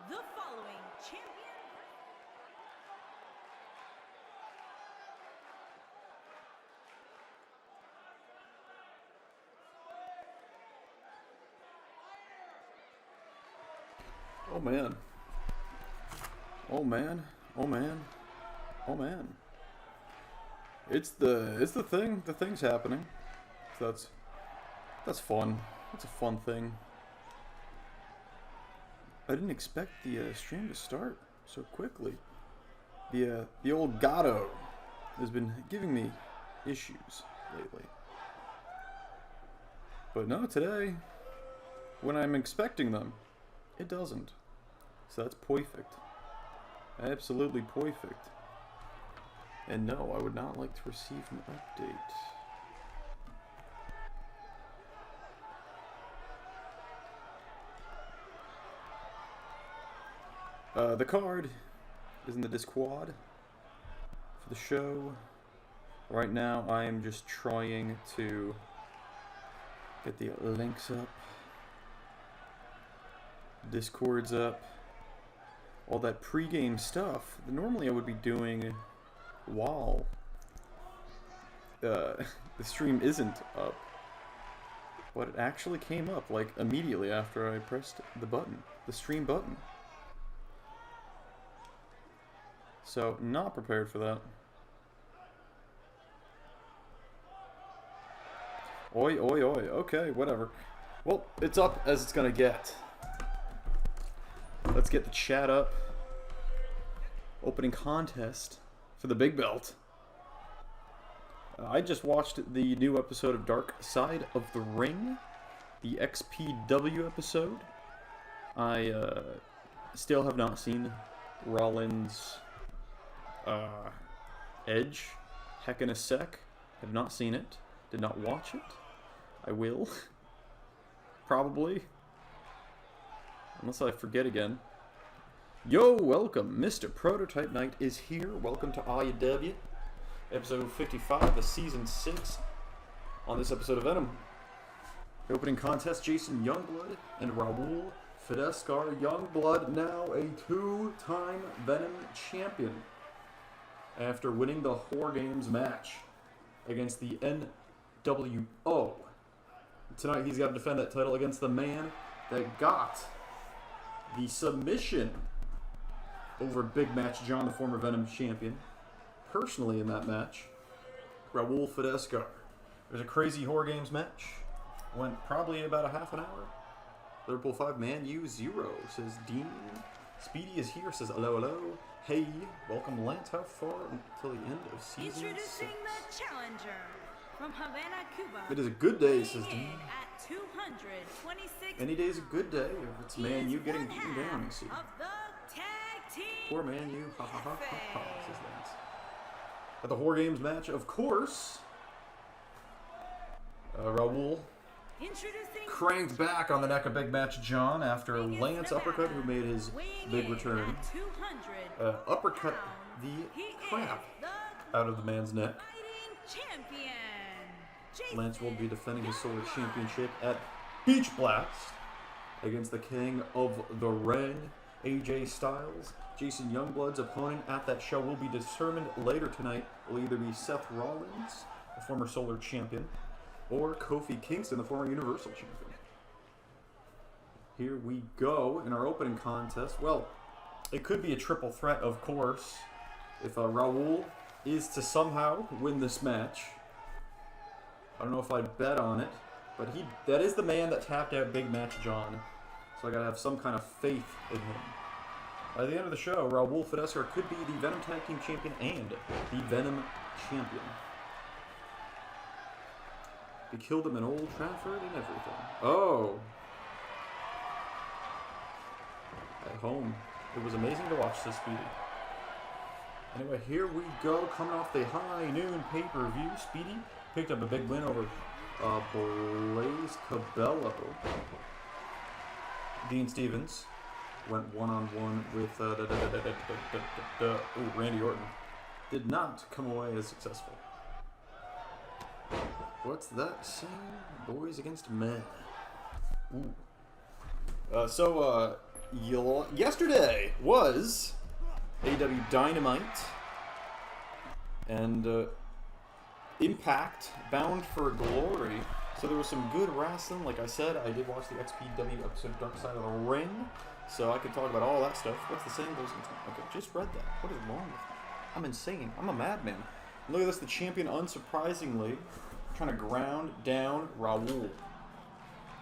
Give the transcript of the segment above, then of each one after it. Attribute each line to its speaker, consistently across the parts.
Speaker 1: The following champion.
Speaker 2: Oh man. Oh man. Oh man. Oh man. It's the thing. The thing's happening. So that's fun. That's a fun thing. I didn't expect the stream to start so quickly. The old Gato has been giving me issues lately. But no, today, when I'm expecting them, it doesn't. So that's perfect. Absolutely perfect. And no, I would not like to receive an update. The card is in the Discord for the show. Right now, I am just trying to get the links up. Discord's up. All that pre-game stuff that normally I would be doing while the stream isn't up. But it actually came up like immediately after I pressed the button, the stream button. So, not prepared for that. Oi, oi, oi. Okay, whatever. Well, it's up as it's gonna get. Let's get the chat up. Opening contest for the big belt. I just watched the new episode of Dark Side of the Ring. The XPW episode. I still have not seen Rollins' Edge. Heck in a Sec. Have not seen it. Did not watch it. I will. Probably. Unless I forget again. Yo, welcome. Mr. Prototype Knight is here. Welcome to IW. Episode 55 of Season 6. On this episode of Venom. The opening contest, Jason Youngblood and Raul Fideskar. Youngblood now a two-time Venom champion. After winning the War Games match against the NWO. Tonight he's got to defend that title against the man that got the submission over Big Match John, the former Venom champion. Personally in that match, Raul Fideskar. There's a crazy War Games match. Went probably about a half an hour. Liverpool 5, Man U 0, says Dean. Speedy is here, says hello, hello. Hey, welcome Lance. How far until the end of season 6?
Speaker 1: Introducing the challenger from Havana, Cuba.
Speaker 2: It is a good day, says Dean.
Speaker 1: At 226.
Speaker 2: Any day's a good day if it's Man U getting beaten down, you see.
Speaker 1: Of the tag team.
Speaker 2: Poor Man U. Ha ha ha ha ha, says Lance. At the War Games match, of course, Raul cranked back on the neck of Big Match John after Lance uppercut, who made his big return. Uppercut the crap out of the man's neck. Lance will be defending his Solar Championship at Beach Blast against the King of the Ring, AJ Styles. Jason Youngblood's opponent at that show will be determined later tonight. Will either be Seth Rollins, the former Solar Champion, or Kofi Kingston, the former Universal Champion. Here we go in our opening contest. Well, it could be a triple threat, of course, if Raul is to somehow win this match. I don't know if I'd bet on it, but that is the man that tapped out Big Match John. So I gotta have some kind of faith in him. By the end of the show, Raul Fideskar could be the Venom Tag Team Champion and the Venom Champion. They killed him in Old Trafford and everything. Oh! At home. It was amazing to watch this Speedy. Anyway, here we go. Coming off the high noon pay-per-view. Speedy picked up a big win over Blaze Cabello. Dean Stevens went one-on-one with Randy Orton. Did not come away as successful. What's that saying? Boys against men. Ooh. Yesterday was AEW Dynamite and Impact Bound for Glory. So there was some good wrestling. Like I said, I did watch the XPW episode of Dark Side of the Ring, so I could talk about all that stuff. What's the saying goes into? Okay, just read that. What is wrong with me? I'm insane. I'm a madman. Look at this. The champion, unsurprisingly, trying to ground down Raul.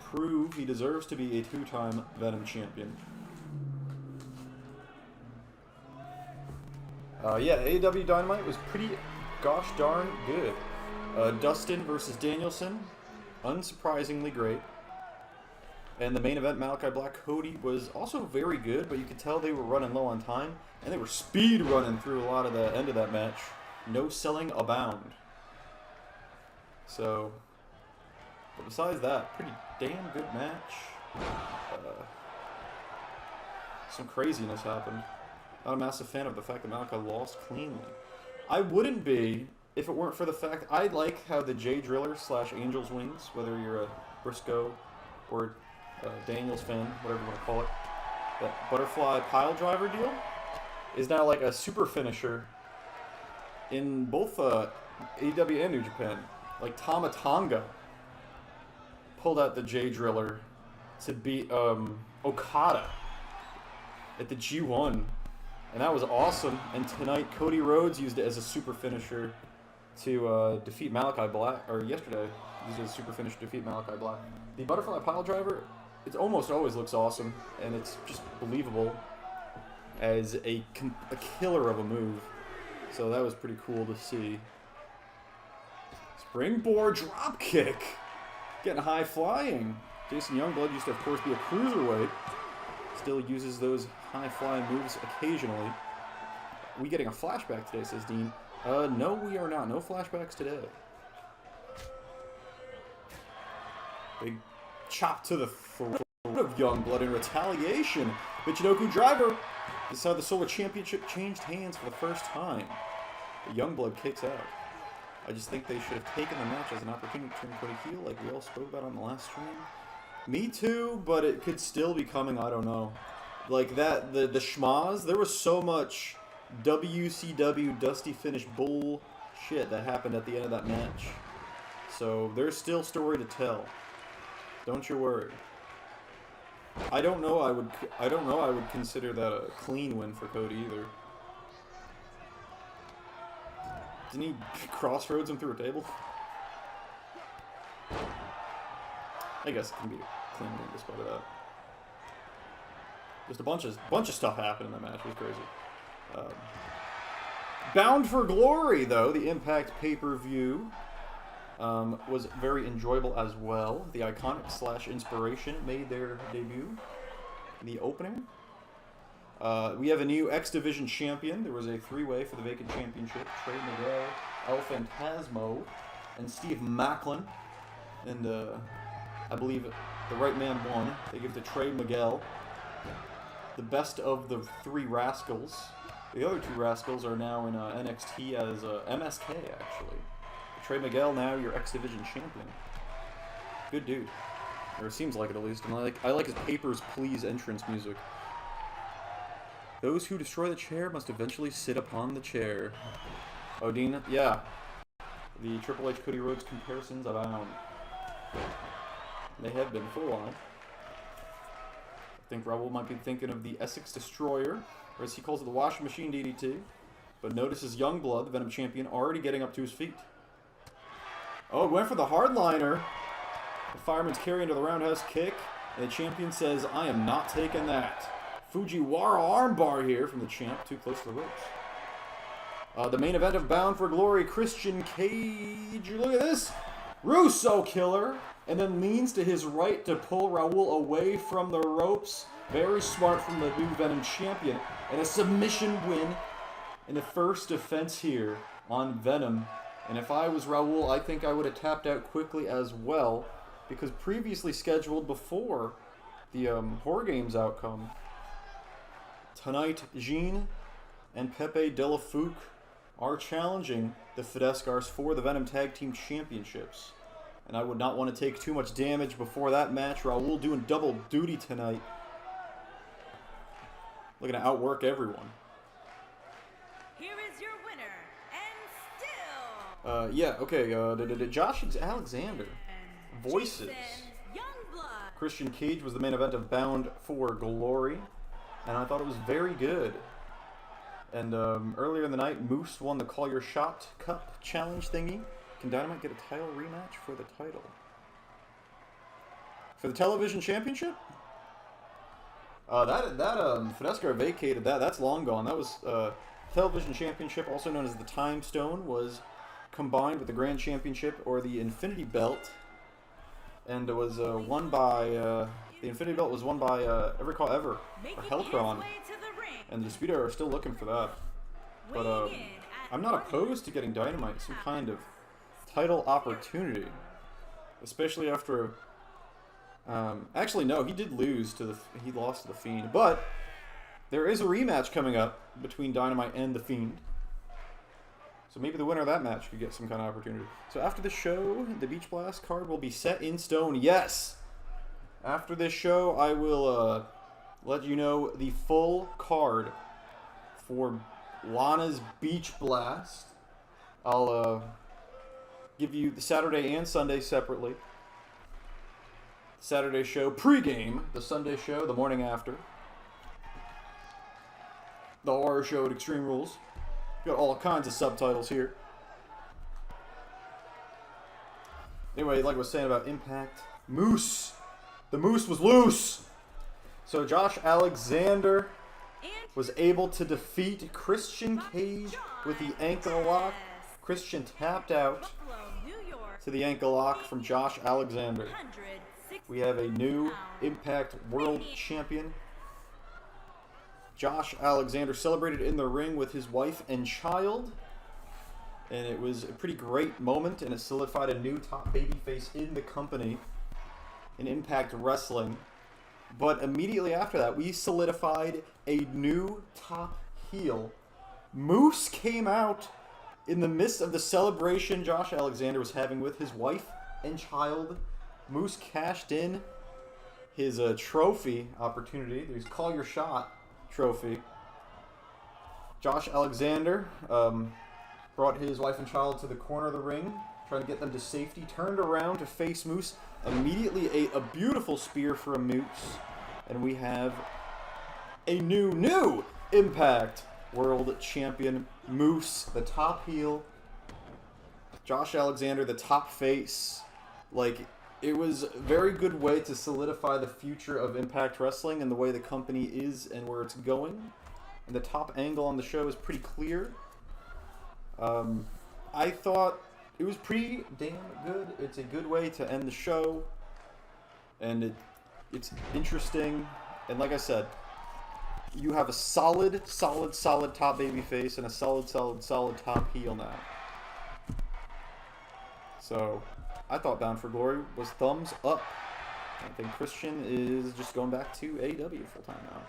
Speaker 2: Prove he deserves to be a two-time Venom champion. Yeah, AEW Dynamite was pretty gosh darn good. Dustin versus Danielson, unsurprisingly great. And the main event, Malachi Black Cody, was also very good, but you could tell they were running low on time, and they were speed running through a lot of the end of that match. No selling abound. So, but besides that, pretty damn good match. Some craziness happened. Not a massive fan of the fact that Malachi lost cleanly. I wouldn't be if it weren't for the fact I like how the J Driller / Angels Wings, whether you're a Briscoe or Daniels fan, whatever you want to call it, that butterfly pile driver deal is now like a super finisher in both AEW and New Japan. Like Tama Tonga pulled out the J Driller to beat Okada at the G1. And that was awesome. And tonight, Cody Rhodes used it as a super finisher to defeat Malachi Black. Or yesterday, used it as a super finisher to defeat Malachi Black. The butterfly pile driver, it almost always looks awesome. And it's just believable as a killer of a move. So that was pretty cool to see. Springboard drop kick. Getting high flying. Jason Youngblood used to, of course, be a cruiserweight. Still uses those high-flying moves occasionally. We getting a flashback today, says Dean. No, we are not. No flashbacks today. Big chop to the throat of Youngblood in retaliation. Michinoku driver. This is how the Solar Championship changed hands for the first time. The Youngblood kicks out. I just think they should have taken the match as an opportunity to turn Cody heel, like we all spoke about on the last stream. Me too, but it could still be coming, I don't know. Like that, the schmaz, there was so much WCW Dusty Finish bullshit that happened at the end of that match. So there's still story to tell. Don't you worry. I don't know I would consider that a clean win for Cody either. Didn't he crossroads him through a table? I guess it can be a clean win despite that. Just a bunch of stuff happened in that match. It was crazy. Bound for Glory, though, the Impact pay-per-view, was very enjoyable as well. The Iconic / Inspiration made their debut in the opening. We have a new X Division champion. There was a three-way for the vacant championship. Trey Miguel, El Phantasmo, and Steve Macklin. And I believe the right man won. They give it to Trey Miguel. The best of the three Rascals. The other two Rascals are now in NXT as MSK, actually. Trey Miguel, now your X Division champion. Good dude. Or it seems like it, at least. And I like his Papers, Please entrance music. Those who destroy the chair must eventually sit upon the chair. Odin, yeah. The Triple H Cody Rhodes comparisons abound. They have been for a while. I think Raul might be thinking of the Essex Destroyer, or as he calls it, the Washing Machine DDT. But notices Youngblood, the Venom champion, already getting up to his feet. Oh, went for the hardliner. The fireman's carry into the roundhouse kick. And the champion says, I am not taking that. Fujiwara armbar here from the champ, too close to the ropes. The main event of Bound for Glory, Christian Cage. Look at this. Russo killer. And then leans to his right to pull Raul away from the ropes. Very smart from the new Venom champion. And a submission win in the first defense here on Venom. And if I was Raul, I think I would have tapped out quickly as well. Because previously scheduled before the Horror Games outcome, tonight Jean and Pepe De La Fouque are challenging the Fideskars for the Venom Tag Team Championships. And I would not want to take too much damage before that match. Raul doing double duty tonight. Looking to outwork everyone.
Speaker 1: Here is your winner, and still.
Speaker 2: Yeah, okay, Josh Alexander. Voices.
Speaker 1: Youngblood.
Speaker 2: Christian Cage was the main event of Bound for Glory, and I thought it was very good. And earlier in the night, Moose won the Call Your Shot Cup Challenge thingy. Can Dynamite get a title rematch for the title? For the television championship? Fideskar vacated that. That's long gone. That was television championship, also known as the Time Stone, was combined with the Grand Championship or the Infinity Belt, and it was won by the Infinity Belt was won by Every Call Ever or Helltron, and the Disputer are still looking for that. But I'm not opposed to getting Dynamite some kind of title opportunity, especially after. Actually, no, he did lose to he lost to the Fiend, but there is a rematch coming up between Dynamite and the Fiend. So maybe the winner of that match could get some kind of opportunity. So after the show, the Beach Blast card will be set in stone. Yes! After this show, I will let you know the full card for Lana's Beach Blast. I'll give you the Saturday and Sunday separately. Saturday show pregame, the Sunday show the morning after. The horror show at Extreme Rules. Got all kinds of subtitles here. Anyway, like I was saying about Impact, Moose. The Moose was loose. So Josh Alexander was able to defeat Christian Cage with the ankle lock. Christian tapped out to the ankle lock from Josh Alexander. We have a new Impact World Champion. Josh Alexander celebrated in the ring with his wife and child. And it was a pretty great moment, and it solidified a new top babyface in the company in Impact Wrestling. But immediately after that, we solidified a new top heel. Moose came out in the midst of the celebration Josh Alexander was having with his wife and child. Moose cashed in his trophy opportunity. His Call Your Shot trophy. Josh Alexander brought his wife and child to the corner of the ring, trying to get them to safety. Turned around to face Moose. Immediately ate a beautiful spear from Moose. And we have a new Impact World Champion. Moose, the top heel. Josh Alexander, the top face. Like, it was a very good way to solidify the future of Impact Wrestling and the way the company is and where it's going. And the top angle on the show is pretty clear. I thought it was pretty damn good. It's a good way to end the show. And it's interesting. And like I said, you have a solid top babyface and a solid top heel now. So I thought Bound for Glory was thumbs up. I think Christian is just going back to AEW full-time now.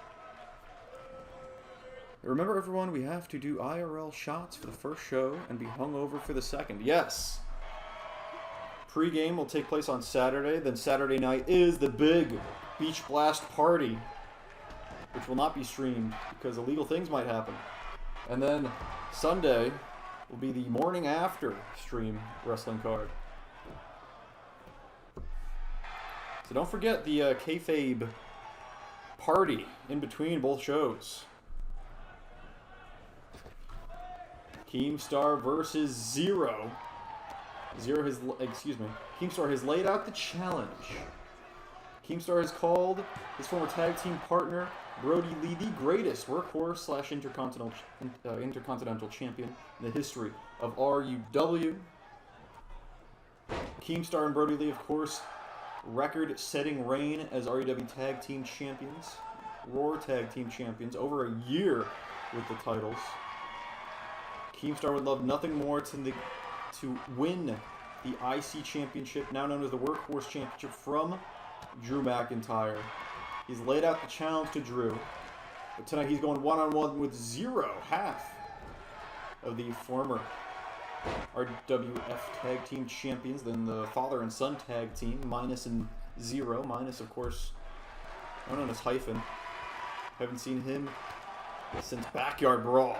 Speaker 2: Remember, everyone, we have to do IRL shots for the first show and be hungover for the second. Yes! Pre-game will take place on Saturday. Then Saturday night is the big Beach Blast party, which will not be streamed because illegal things might happen. And then Sunday will be the morning after stream wrestling card. So don't forget the kayfabe party in between both shows. Keemstar versus Zero. Keemstar has laid out the challenge. Keemstar has called his former tag team partner Brody Lee the greatest workhorse / intercontinental champion in the history of RUW. Keemstar and Brody Lee, of course, record-setting reign as RUW Tag Team Champions, Roar Tag Team Champions, over a year with the titles. Keemstar would love nothing more to win the IC Championship, now known as the Workhorse Championship, from Drew McIntyre. He's laid out the challenge to Drew, but tonight he's going one-on-one with Zero, half of the former RWF Tag Team Champions, then the father and son tag team, Minus and Zero. Minus, of course, known as Hyphen. Haven't seen him since Backyard Brawl.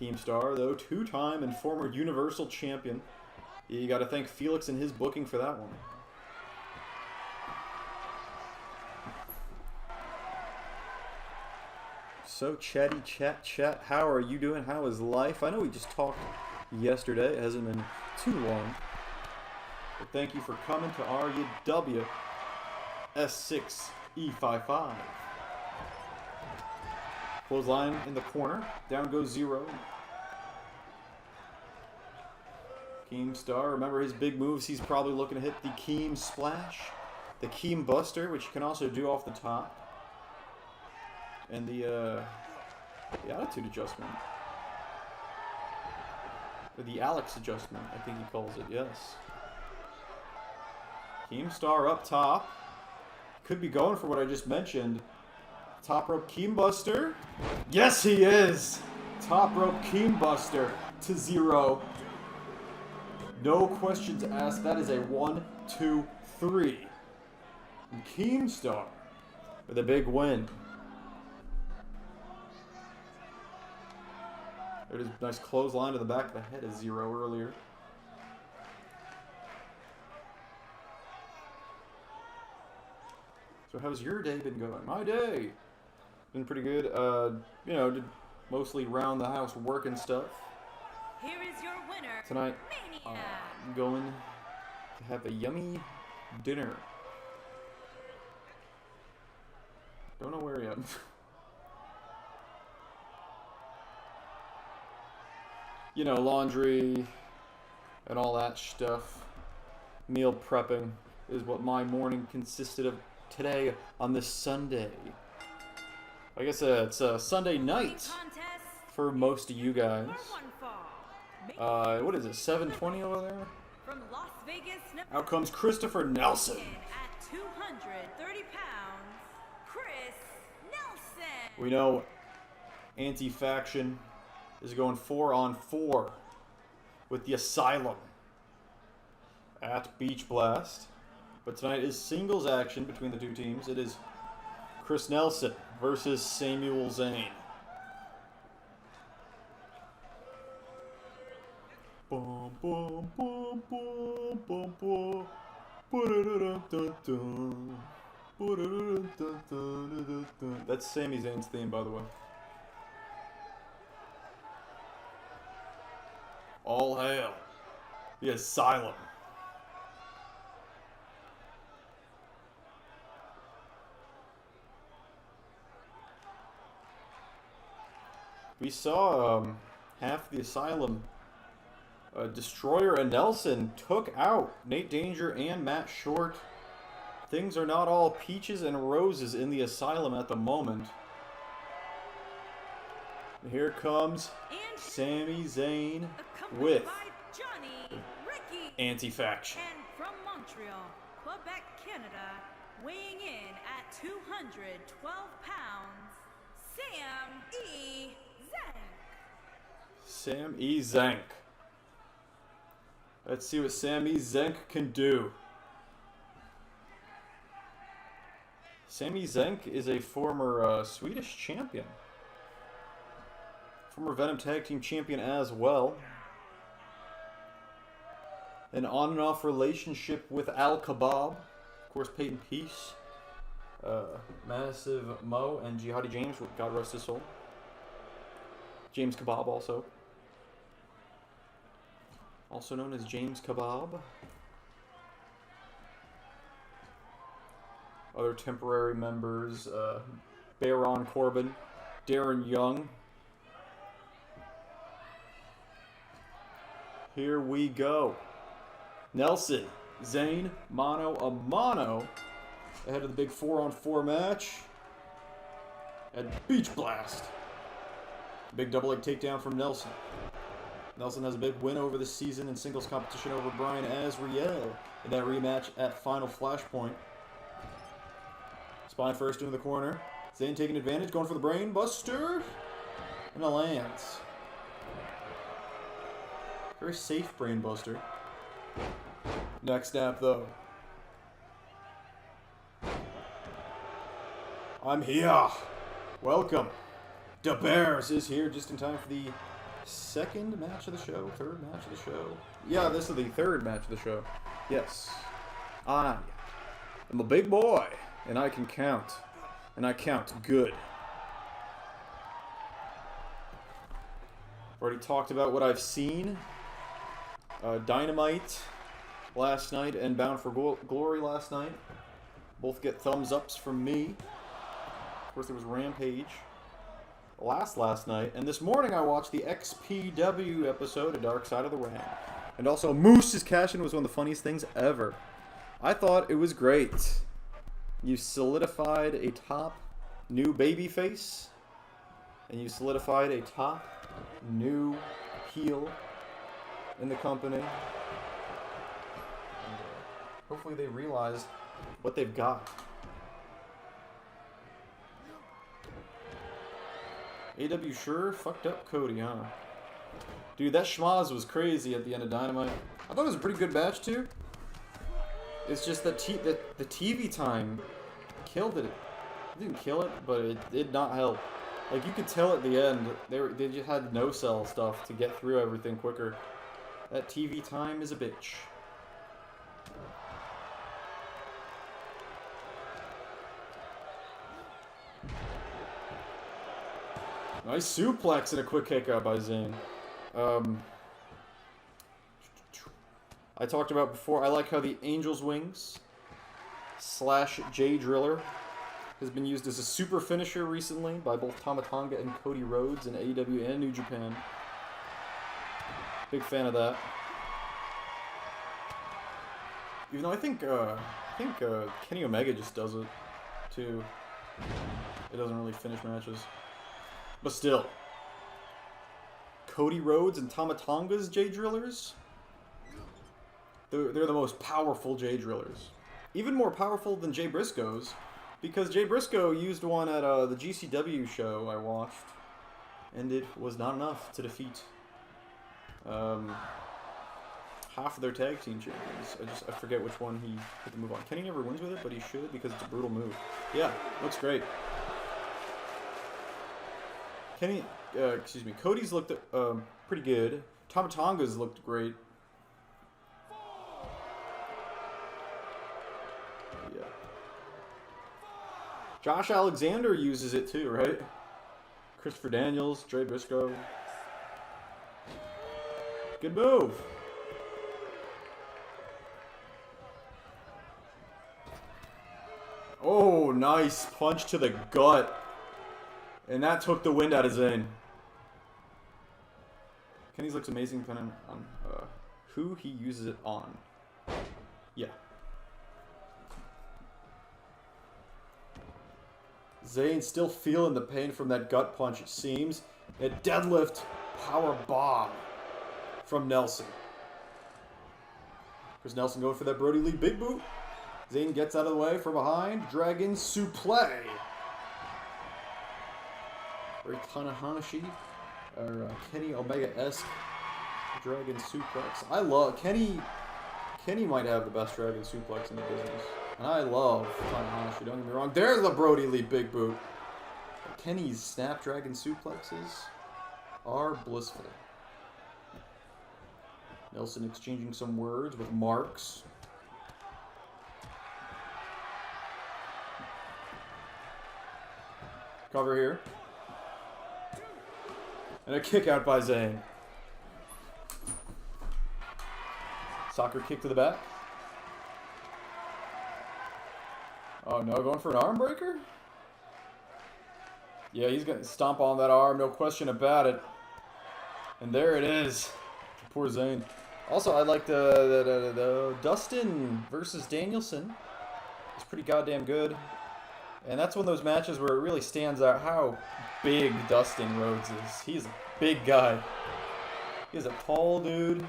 Speaker 2: Keemstar, though, two-time and former Universal Champion. You got to thank Felix and his booking for that one. So chatty chat, how are you doing? How is life? I know we just talked yesterday. It hasn't been too long. But thank you for coming to RUW S6E55. Clothesline in the corner. Down goes 0. Keemstar, remember his big moves. He's probably looking to hit the Keem Splash, the Keem Buster, which you can also do off the top, and the Attitude Adjustment. Or the Alex Adjustment, I think he calls it, yes. Keemstar up top. Could be going for what I just mentioned. Top rope Keem Buster. Yes, he is! Top rope Keem Buster to 0. No questions asked. That is a 1, 2, 3. And Keemstar with a big win. There's a nice clothesline to the back of the head of 0 earlier. So how's your day been going? My day been pretty good. You know, did mostly round the house work and stuff.
Speaker 1: Here is your winner.
Speaker 2: Tonight, I'm going to have a yummy dinner. Don't know where yet. You know, laundry and all that stuff. Meal prepping is what my morning consisted of today on this Sunday. I guess it's a Sunday night for most of you guys. What is it, 7:20 over there?
Speaker 1: From Las Vegas,
Speaker 2: Out comes Christopher Nelson.
Speaker 1: At 230 pounds, Chris Nelson.
Speaker 2: We know Anti-Faction is going 4-on-4 with the Asylum at Beach Blast. But tonight is singles action between the two teams. It is Chris Nelson versus Samuel Zane. Boom, boom, boom, boom, boom, boom. That's Sami Zayn's theme, by the way. All hail the Asylum. We saw half the Asylum. Destroyer and Nelson took out Nate Danger and Matt Short. Things are not all peaches and roses in the Asylum at the moment. Here comes Sami Zayn with Anti-Faction.
Speaker 1: And from Montreal, Quebec, Canada, weighing in at 212 pounds, Sam E. Zank.
Speaker 2: Sam E. Zank. Let's see what Sami Zayn can do. Sami Zayn is a former Swedish champion. Former Venom Tag Team Champion as well. An on and off relationship with Al Kebab. Of course, Peyton Peace. Massive Mo and Jihadi James, God rest his soul. James Kebab also. Also known as James Kebab. Other temporary members, Baron Corbin, Darren Young. Here we go. Nelson, Zayn, mano a mano, ahead of the big 4-on-4 match at Beach Blast. Big double leg takedown from Nelson. Nelson has a big win over the season in singles competition over Brian Azriel in that rematch at Final Flashpoint. Spine first into the corner. Zayn taking advantage, going for the brain buster. And a lands. Very safe brain buster. Next snap though. I'm here. Welcome. The Bears is here just in time for the second match of the show, third match of the show. Yeah, this is the third match of the show. Yes. I am a big boy, and I can count. And I count good. Already talked about what I've seen. Dynamite last night and Bound for Glory last night. Both get thumbs ups from me. Of course, there was Rampage last night. And this morning I watched the XPW episode of Dark Side of the Ring. And also, Moose's cash-in was one of the funniest things ever. I thought it was great. You solidified a top new babyface. And you solidified a top new heel in the company. And, hopefully they realize what they've got. AW sure fucked up Cody, huh? Dude, that schmaz was crazy at the end of Dynamite. I thought it was a pretty good match, too. It's just that the TV time killed it. It didn't kill it, but it did not help. Like, you could tell at the end, they just had no-sell stuff to get through everything quicker. That TV time is a bitch. Nice suplex and a quick kick out by Zane. I talked about before, I like how the Angel's Wings / J Driller has been used as a super finisher recently by both Tama Tonga and Cody Rhodes in AEW and New Japan. Big fan of that. Even though I think Kenny Omega just does it too. It doesn't really finish matches. But still, Cody Rhodes and Tama Tonga's J Drillers, they're the most powerful J Drillers. Even more powerful than Jay Briscoe's, because Jay Briscoe used one at the GCW show I watched, and it was not enough to defeat half of their tag team champions. I forget which one he put the move on. Kenny never wins with it, but he should because it's a brutal move. Yeah, looks great. Cody's looked pretty good. Tama Tonga's looked great. Yeah. Josh Alexander uses it too, right? Christopher Daniels, Jay Briscoe. Good move. Oh, nice punch to the gut. And that took the wind out of Zane. Kenny's looks amazing depending on who he uses it on. Yeah. Zane still feeling the pain from that gut punch, it seems. A deadlift power bomb from Nelson. There's Nelson going for that Brody Lee big boot. Zane gets out of the way from behind. Dragon suplex. Very Tanahashi or Kenny Omega-esque Dragon suplex. I love Kenny. Kenny might have the best Dragon suplex in the business, and I love Tanahashi. Don't get me wrong. There's the Brody Lee big boot. But Kenny's Snapdragon suplexes are blissful. Nelson exchanging some words with Marks. Cover here. And a kick out by Zane. Soccer kick to the back. Oh no, going for an arm breaker? Yeah, he's going to stomp on that arm, no question about it. And there it is. Poor Zane. Also, I like the Dustin versus Danielson. It's pretty goddamn good. And that's one of those matches where it really stands out how big Dustin Rhodes is. He's a big guy. He's a tall dude. Look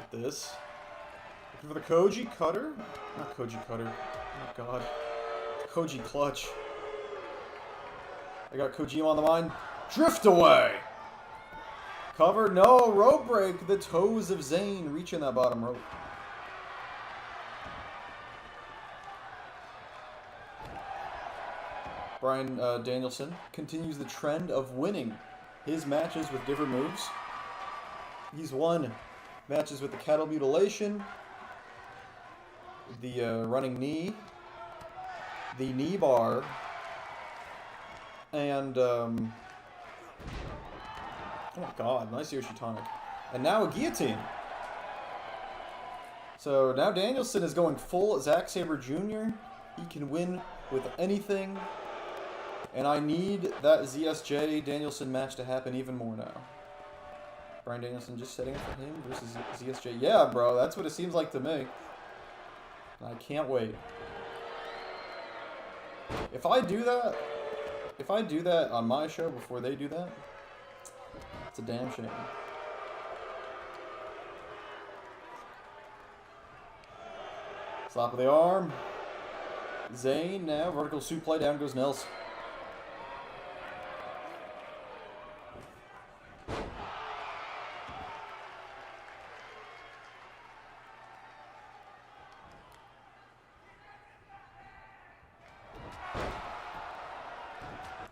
Speaker 2: at this. Looking for the Koji Cutter? Not Koji Cutter. Oh god. Koji Clutch. I got Kojima on the mind. Drift away! Cover, no, rope break. The toes of Zane reaching that bottom rope. Bryan Danielson continues the trend of winning his matches with different moves. He's won matches with the cattle mutilation, the running knee, the knee bar, and oh my god, nice Yoshi tonic. And now a guillotine. So now Danielson is going full Zack Sabre Jr. He can win with anything. And I need that ZSJ Danielson match to happen even more now. Bryan Danielson just setting up for him versus ZSJ. Yeah, bro, that's what it seems like to me. I can't wait. If I do that on my show before they do that, it's a damn shame. Slap of the arm. Zane now, vertical suplex, down goes Nels.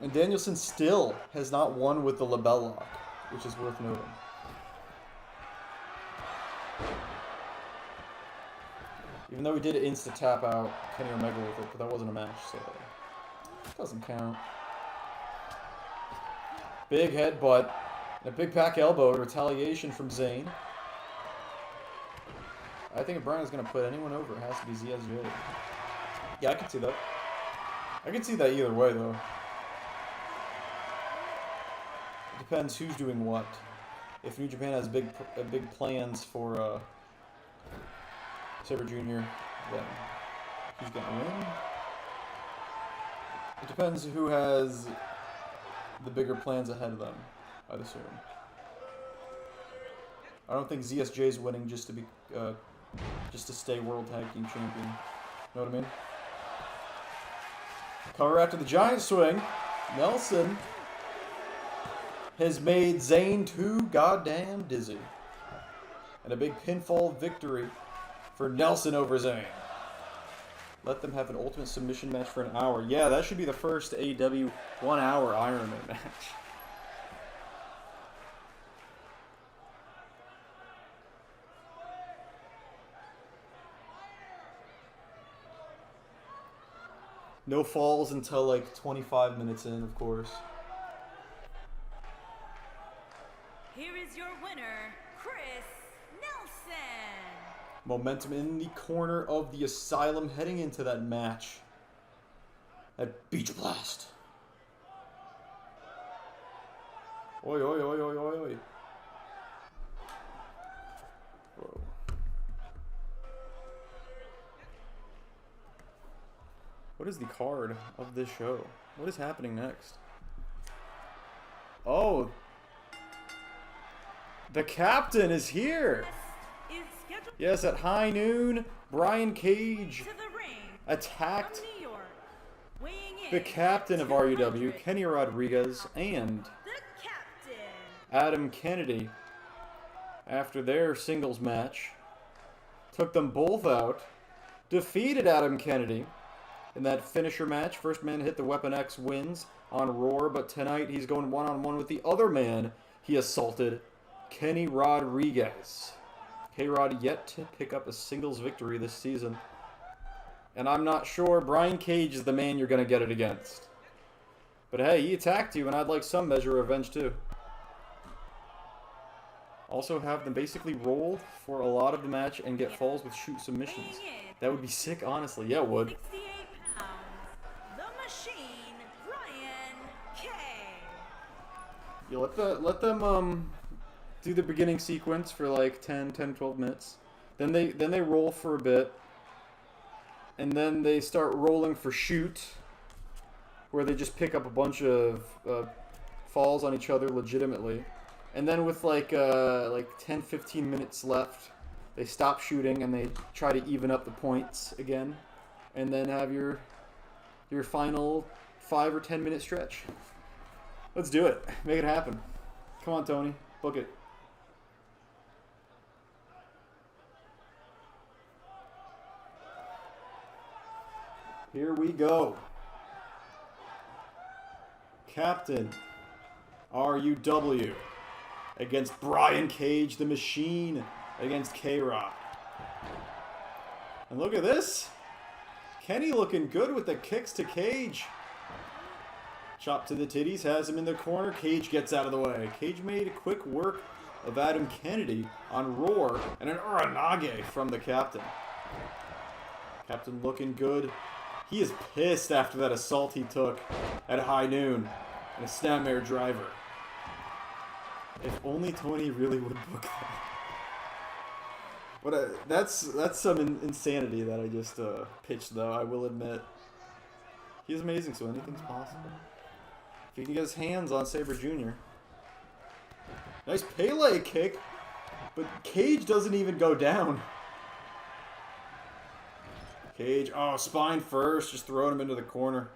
Speaker 2: And Danielson still has not won with the label lock, which is worth noting. Even though he did insta tap out Kenny Omega with it, but that wasn't a match, so it doesn't count. Big headbutt, and a big back elbow in retaliation from Zane. I think if Bryan's gonna put anyone over, it has to be ZSJ. Yeah, I can see that. I can see that either way, though. Depends who's doing what. If New Japan has big plans for Sabre Jr., then he's gonna win. It depends who has the bigger plans ahead of them, I'd assume. I don't think ZSJ's winning just to be just to stay World Tag Team Champion. Know what I mean? Cover after the giant swing. Nelson has made Zane too goddamn dizzy. And a big pinfall victory for Nelson over Zane. Let them have an ultimate submission match for an hour. Yeah, that should be the first AEW 1 hour Iron Man match. No falls until like 25 minutes in, of course.
Speaker 1: Here is your winner, Chris Nelson.
Speaker 2: Momentum in the corner of the Asylum heading into that match at Beach Blast. Oi, oi, oi, oi, oi, oi. Whoa. What is the card of this show? What is happening next? Oh, the captain is here. Yes, at high noon, Brian Cage attacked the captain of RUW, Kenny Rodriguez, and Adam Kennedy after their singles match. Took them both out, defeated Adam Kennedy in that finisher match. First man hit the Weapon X wins on Roar, but tonight he's going one-on-one with the other man he assaulted, Kenny Rodriguez. K-Rod yet to pick up a singles victory this season. And I'm not sure Brian Cage is the man you're going to get it against. But hey, he attacked you, and I'd like some measure of revenge too. Also have them basically roll for a lot of the match and get falls with shoot submissions. That would be sick, honestly. Yeah, it would.
Speaker 1: 68 pounds, the machine, Brian Cage.
Speaker 2: You let them do the beginning sequence for like 10, 12 minutes. Then they roll for a bit. And then they start rolling for shoot, where they just pick up a bunch of falls on each other legitimately. And then with like 10, 15 minutes left, they stop shooting and they try to even up the points again. And then have your final 5 or 10 minute stretch. Let's do it. Make it happen. Come on, Tony. Book it. Here we go. Captain RUW against Brian Cage, the Machine, against K-Rock. And look at this. Kenny looking good with the kicks to Cage. Chop to the titties, has him in the corner. Cage gets out of the way. Cage made quick work of Adam Kennedy on Roar, and an Uranage from the Captain. Captain looking good. He is pissed after that assault he took at High Noon and a Snapmare Driver. If only Tony really would book that. But that's some insanity that I just pitched, though, I will admit. He's amazing, so anything's possible. If he can get his hands on Sabre Jr. Nice Pele kick, but Cage doesn't even go down. Cage, oh, spine first, just throwing him into the corner.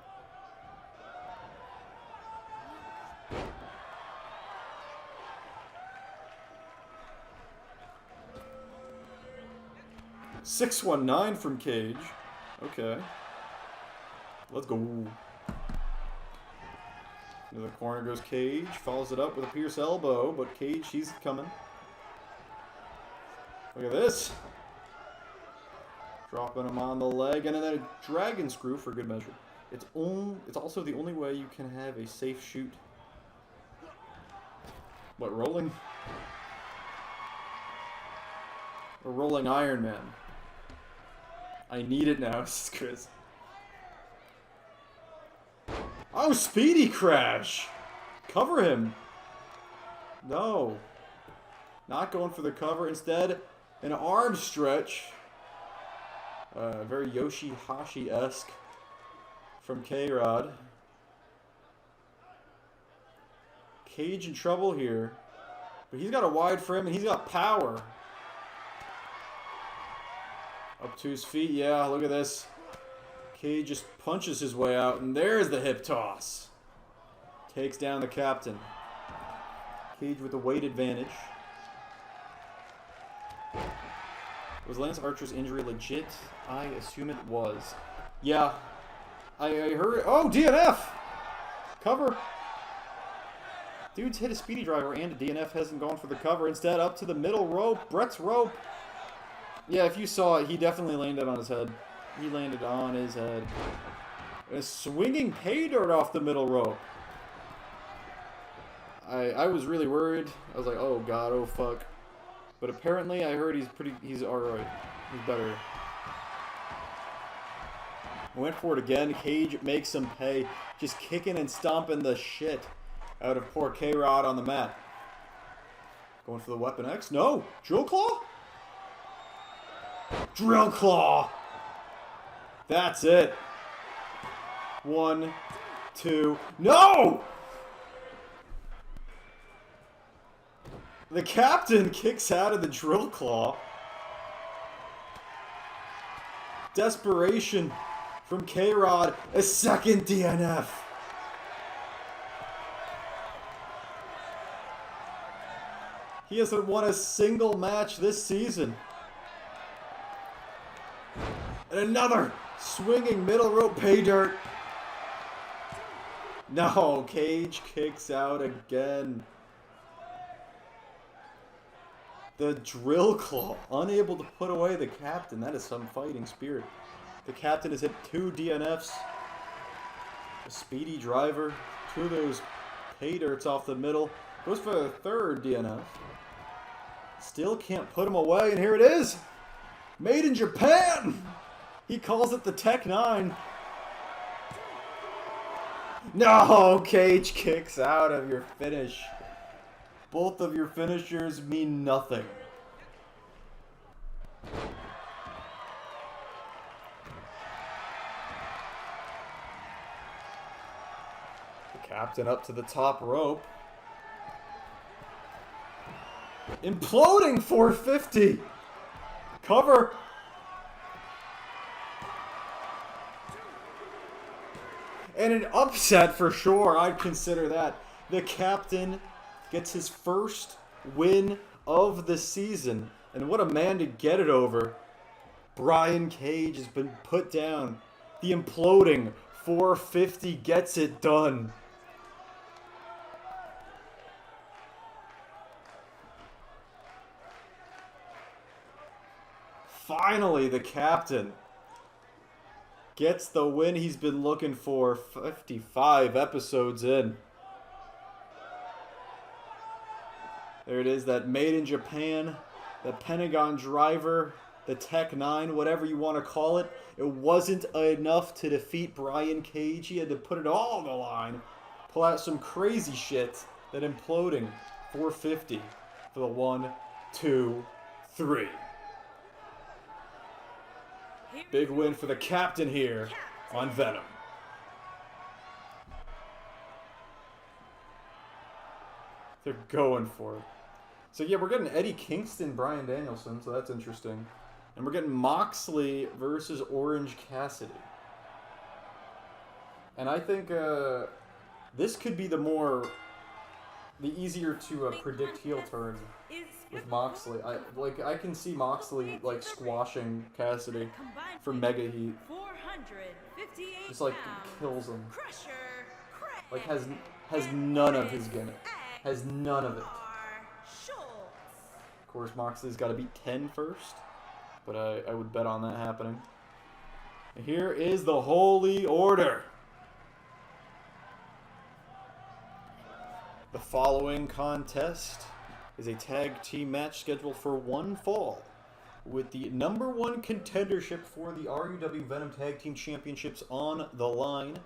Speaker 2: $619 from Cage. Okay. Let's go. Into the corner goes Cage. Follows it up with a Pierce elbow, but Cage, he's coming. Look at this. Dropping him on the leg, and then a dragon screw for good measure. It's also the only way you can have a safe shoot. What, rolling? A rolling Iron Man. I need it now, says Chris. Oh, Speedy Crash! Cover him! No. Not going for the cover. Instead, an arm stretch. Very Yoshi-Hashi-esque from K-Rod. Cage in trouble here. But he's got a wide frame and he's got power. Up to his feet, yeah, look at this. Cage just punches his way out, and there's the hip toss. Takes down the Captain. Cage with the weight advantage. Was Lance Archer's injury legit? I assume it was. Yeah. I heard it. Oh, DNF! Cover. Dude's hit a speedy driver and a DNF, hasn't gone for the cover. Instead, up to the middle rope. Brett's rope. Yeah, if you saw it, he definitely landed on his head. He landed on his head. A swinging pay dirt off the middle rope. I was really worried. I was like, oh god, oh fuck. But apparently I heard he's alright. He's better. Went for it again. Cage makes him pay. Just kicking and stomping the shit out of poor K-Rod on the mat. Going for the Weapon X. No! Drill Claw? Drill Claw! That's it. 1, 2. No! The Captain kicks out of the Drill Claw. Desperation from K-Rod. A second DNF. He hasn't won a single match this season. And another swinging middle rope pay dirt. No, Cage kicks out again. The Drill Claw, unable to put away the Captain. That is some fighting spirit. The Captain has hit 2 DNFs. A speedy driver. 2 of those pay dirts off the middle. Goes for the 3rd DNF. Still can't put him away, and here it is. Made in Japan. He calls it the Tech 9. No, Cage kicks out of your finish. Both of your finishers mean nothing. The Captain up to the top rope. Imploding 450. Cover. And an upset for sure. I'd consider that. The Captain gets his first win of the season. And what a man to get it over. Brian Cage has been put down. The imploding 450 gets it done. Finally, the captain gets the win he's been looking for 55 episodes in. There it is, that made in Japan, the Pentagon driver, the Tech 9, whatever you want to call it. It wasn't enough to defeat Brian Cage. He had to put it all on the line, pull out some crazy shit, then imploding 450 for the 1, 2, 3. Big win for the captain here on Venom. They're going for it. So yeah, we're getting Eddie Kingston, Bryan Danielson, so that's interesting. And we're getting Moxley versus Orange Cassidy. And I think this could be the easier to predict heel turn with Moxley. I can see Moxley like squashing Cassidy for mega heat. Just like kills him. Like has none of his gimmick. Has none of it. Of course, Moxley's got to beat 10 first, but I would bet on that happening. And here is the Holy Order. The following contest is a tag team match scheduled for one fall, with the #1 contendership for the RUW Venom Tag Team Championships on the line.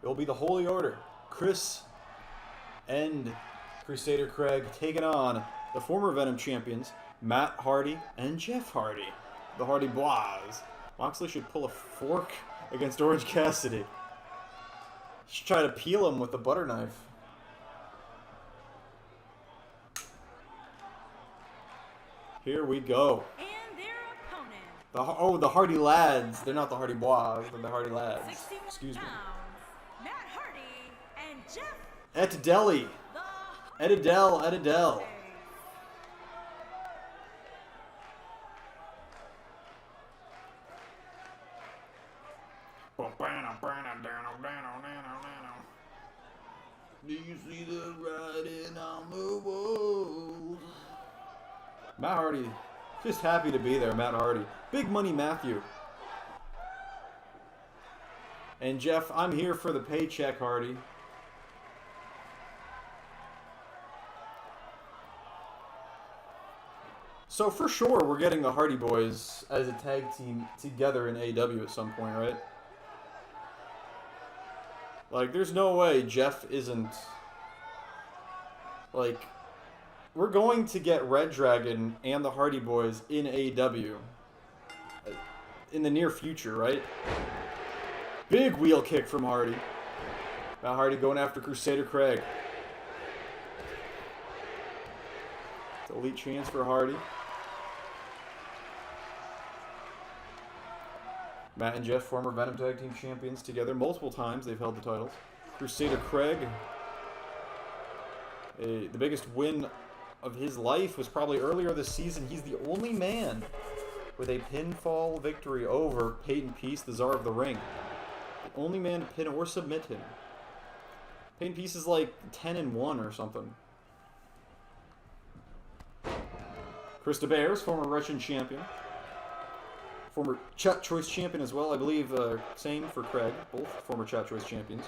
Speaker 2: It will be the Holy Order, Chris and Crusader Craig, taking on the former Venom champions, Matt Hardy and Jeff Hardy, the Hardy Boys. Moxley should pull a fork against Orange Cassidy. He should try to peel him with the butter knife. Here we go.
Speaker 1: And their opponent.
Speaker 2: The Hardy Lads. They're not the Hardy Boys, but the Hardy Lads. Excuse me.
Speaker 1: Matt Hardy and Jeff.
Speaker 2: Ed-Deli. Ed-Adel. Do you see the writing on the wall? Matt Hardy, just happy to be there, Matt Hardy. Big Money Matthew. And Jeff, I'm here for the paycheck, Hardy. So for sure, we're getting the Hardy Boys as a tag team together in AEW at some point, right? Like, there's no way Jeff isn't... Like, we're going to get Red Dragon and the Hardy Boys in AEW in the near future, right? Big wheel kick from Hardy. Now Hardy going after Crusader Craig. Elite chance for Hardy. Matt and Jeff, former Venom Tag Team Champions together multiple times. They've held the titles. Crusader Craig, the biggest win of his life was probably earlier this season. He's the only man with a pinfall victory over Peyton Peace, the Czar of the Ring. The only man to pin or submit him. Peyton Peace is like 10-1 or something. Chris DeBears, former Russian champion. Former Chat Choice champion as well, I believe. Same for Craig, both former Chat Choice champions.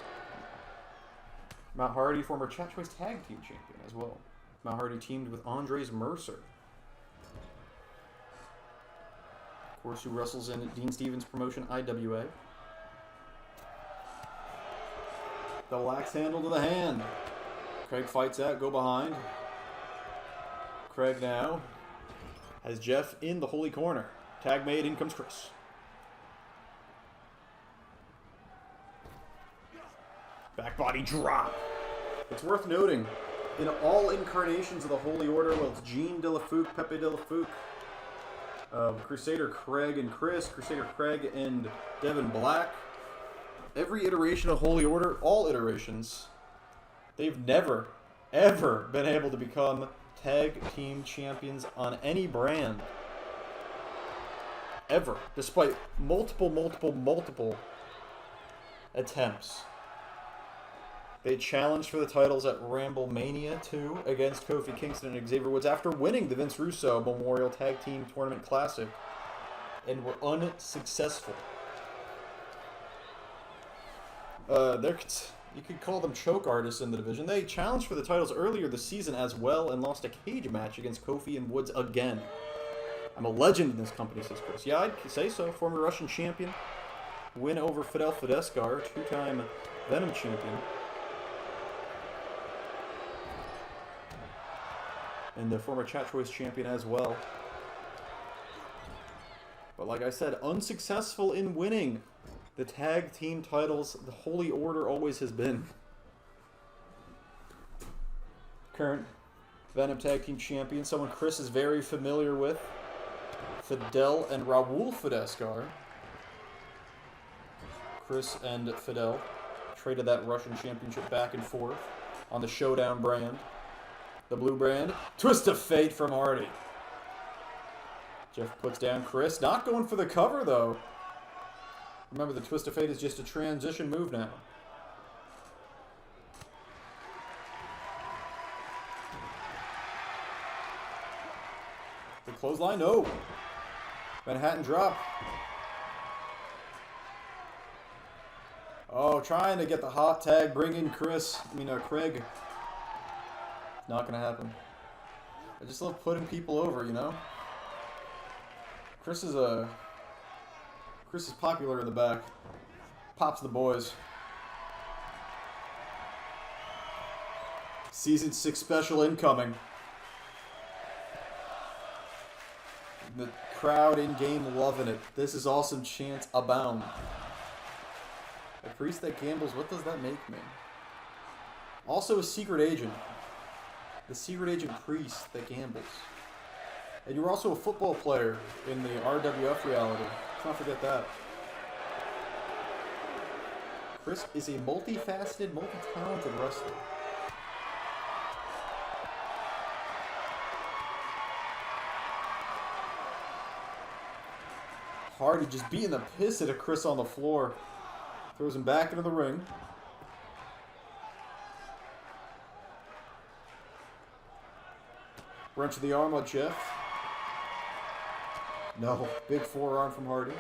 Speaker 2: Matt Hardy, former Chat Choice Tag Team champion as well. Matt Hardy teamed with Andres Mercer. Of course, who wrestles in Dean Stevens' promotion, IWA. Double axe handle to the hand. Craig fights out, go behind. Craig now has Jeff in the holy corner. Tag made, in comes Chris. Back body drop. It's worth noting, in all incarnations of the Holy Order, well, it's Gene De La Fouque, Pepe De La Fouque, Crusader Craig and Chris, Crusader Craig and Devin Black, every iteration of Holy Order, all iterations, they've never, ever been able to become tag team champions on any brand. Ever. Despite multiple attempts. They challenged for the titles at Ramble Mania 2 against Kofi Kingston and Xavier Woods after winning the Vince Russo Memorial Tag Team Tournament Classic and were unsuccessful. You could call them choke artists in the division. They challenged for the titles earlier this season as well and lost a cage match against Kofi and Woods again. I'm a legend in this company, says Chris. Yeah, I'd say so. Former Russian champion. Win over Fideskar, two-time Venom champion. And the former Chat Choice champion as well. But like I said, unsuccessful in winning the tag team titles. The Holy Order always has been. Current Venom tag team champion, someone Chris is very familiar with. Fidel and Raul Fideskar. Chris and Fidel traded that Russian championship back and forth on the Showdown brand. The blue brand. Twist of Fate from Hardy. Jeff puts down Chris. Not going for the cover, though. Remember, the Twist of Fate is just a transition move now. The clothesline? No. Manhattan drop. Oh, trying to get the hot tag. Bring in Craig. Not going to happen. I just love putting people over, you know? Chris is popular in the back. Pops the boys. Season 6 special incoming. The crowd in-game loving it. This is awesome chants abound. A priest that gambles, what does that make me? Also a secret agent. The secret agent priest that gambles. And you were also a football player in the RWF reality. Let's not forget that. Chris is a multifaceted, multi-talented wrestler. Hardy just beating the piss out of Chris on the floor. Throws him back into the ring. Wrench of the arm on Jeff. No. Big forearm from Hardy.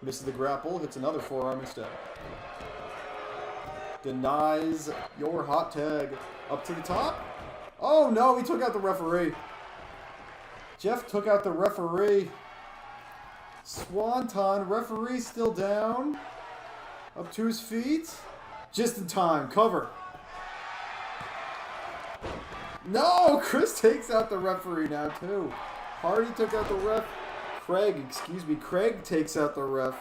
Speaker 2: Misses the grapple. Hits another forearm instead. Denies your hot tag. Up to the top. Oh no, he took out the referee. Jeff took out the referee. Swanton. Referee still down. Up to his feet. Just in time. Cover. No! Chris takes out the referee now, too. Hardy took out the ref. Craig takes out the ref.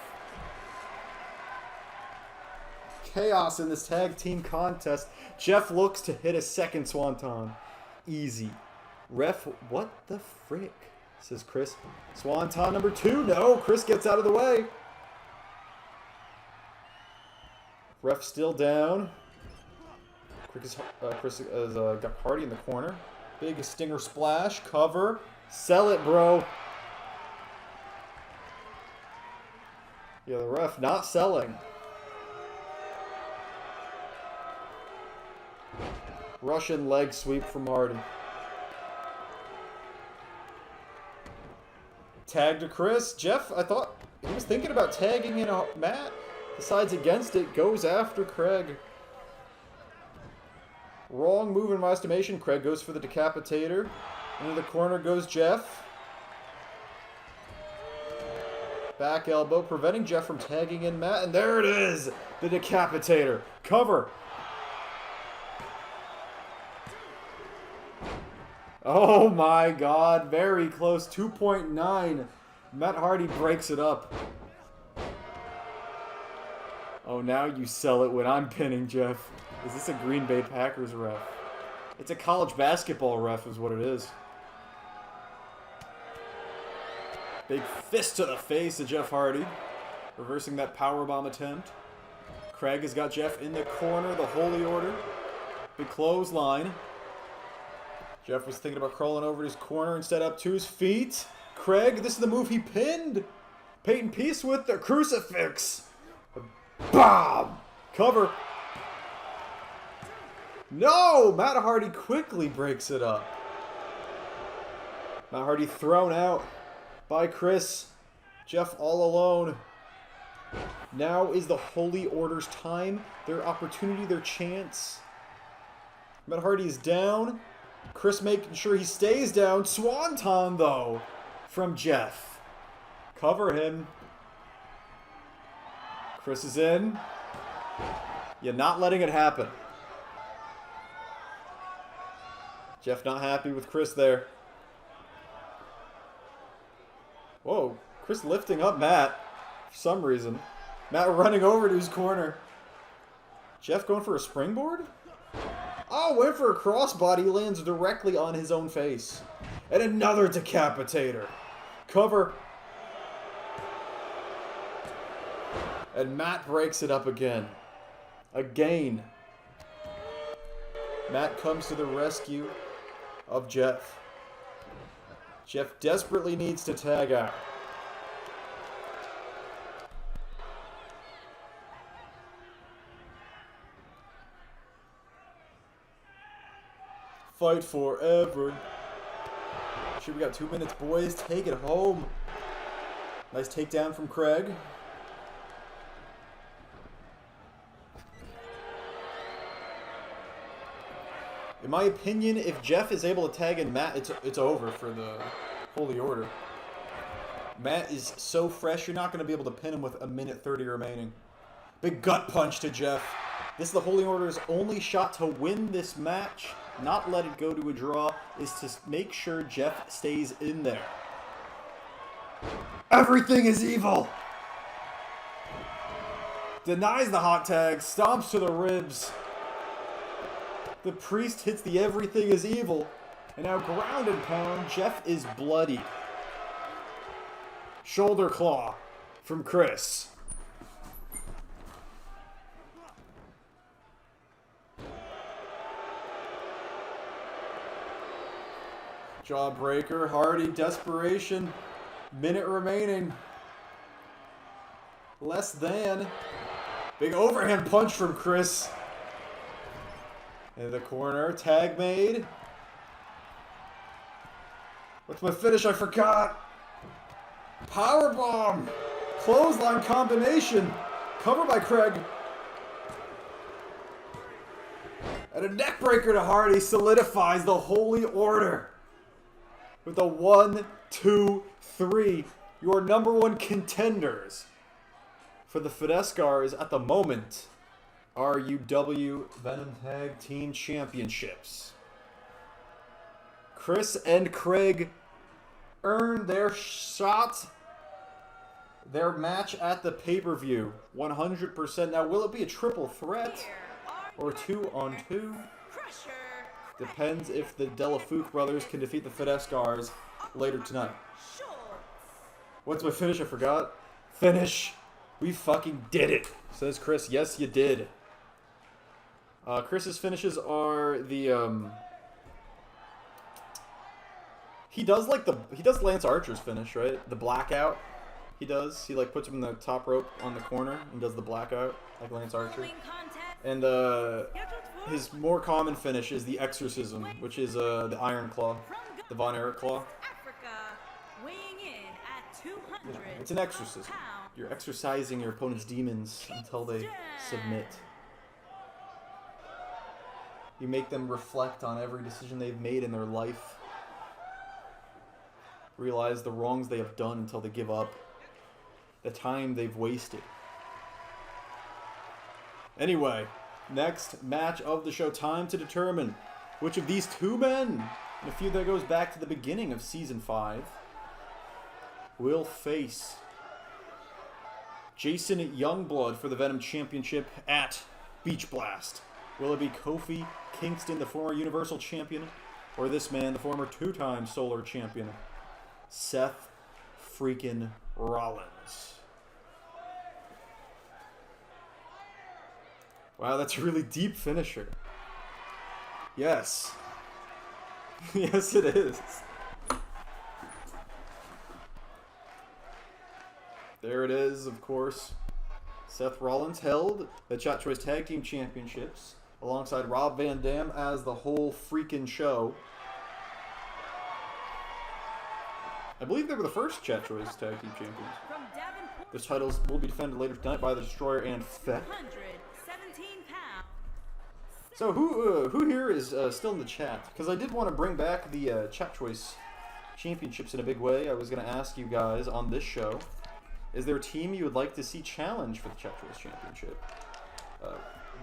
Speaker 2: Chaos in this tag team contest. Jeff looks to hit a second swanton. Easy. Ref, what the frick? Says Chris. Swanton number 2. No, Chris gets out of the way. Ref still down. Chris has got Hardy in the corner. Big stinger splash. Cover. Sell it, bro. Yeah, the ref not selling. Russian leg sweep from Hardy. Tag to Chris. Jeff, I thought he was thinking about tagging in a Matt. Decides against it. Goes after Craig. Wrong move in my estimation. Craig goes for the decapitator. Into the corner goes Jeff. Back elbow, preventing Jeff from tagging in Matt. And there it is! The decapitator. Cover. Oh my god. Very close. 2.9. Matt Hardy breaks it up. Oh, now you sell it when I'm pinning Jeff. Is this a Green Bay Packers ref? It's a college basketball ref is what it is. Big fist to the face of Jeff Hardy. Reversing that powerbomb attempt. Craig has got Jeff in the corner. The Holy Order. Big clothesline. Jeff was thinking about crawling over his corner instead up to his feet. Craig, this is the move he pinned Peyton Peace with the crucifix. Bomb! Cover. No! Matt Hardy quickly breaks it up. Matt Hardy thrown out by Chris. Jeff all alone. Now is the Holy Order's time. Their opportunity, their chance. Matt Hardy is down. Chris making sure he stays down. Swanton, though, from Jeff. Cover him. Chris is in. You're not letting it happen. Jeff not happy with Chris there. Whoa, Chris lifting up Matt for some reason. Matt running over to his corner. Jeff going for a springboard? Oh, went for a crossbody. He lands directly on his own face. And another decapitator. Cover. And Matt breaks it up again. Again. Matt comes to the rescue of Jeff. Jeff desperately needs to tag out. Fight forever. Sure, we got 2 minutes, boys. Take it home. Nice takedown from Craig. In my opinion, if Jeff is able to tag in Matt, it's over for the Holy Order. Matt is so fresh, you're not going to be able to pin him with 1:30 remaining. Big gut punch to Jeff. This is the Holy Order's only shot to win this match, not let it go to a draw, is to make sure Jeff stays in there. Everything is evil! Denies the hot tag, stomps to the ribs. The priest hits the everything is evil. And now ground and pound, Jeff is bloodied. Shoulder claw from Chris. Jawbreaker, Hardy, desperation. Minute remaining. Less than. Big overhand punch from Chris. In the corner, tag made. What's my finish? I forgot. Powerbomb. Clothesline combination. Covered by Craig. And a neckbreaker to Hardy solidifies the Holy Order. With a 1, 2, 3. Your #1 contenders for the Fideskars at the moment are UW Venom Tag Team Championships. Chris and Craig earned their shot, their match at the pay-per-view. 100%. Now, will it be a triple threat or 2-on-2? Depends if the Delafouk brothers can defeat the Fideskars later tonight. What's my finish? I forgot. Finish. We fucking did it, says Chris. Yes, you did. Chris's finishes are the he does Lance Archer's finish, right? The blackout. He like puts him in the top rope on the corner and does the blackout like Lance Archer. And his more common finish is the exorcism, which is the Iron Claw, the Von Erich Claw. Yeah, it's an exorcism. You're exorcising your opponent's demons until they submit. You make them reflect on every decision they've made in their life. Realize the wrongs they have done until they give up. The time they've wasted. Anyway, next match of the show. Time to determine which of these two men, in a feud that goes back to the beginning of Season 5, will face Jason Youngblood for the Venom Championship at Beach Blast. Will it be Kofi Kingston, the former Universal Champion, or this man, the former 2-time Solar Champion, Seth freaking Rollins? Wow, that's a really deep finisher. Yes. Yes, it is. There it is, of course. Seth Rollins held the Chat Choice Tag Team Championships alongside Rob Van Dam as the whole freaking show. I believe they were the first Chat Choice Tag Team Champions.
Speaker 1: From
Speaker 2: Those titles will be defended later tonight by the Destroyer and Feck.
Speaker 1: 117 pounds.
Speaker 2: So who here is still in the chat? Because I did want to bring back the Chat Choice Championships in a big way. I was going to ask you guys on this show, is there a team you would like to see challenge for the Chat Choice Championship?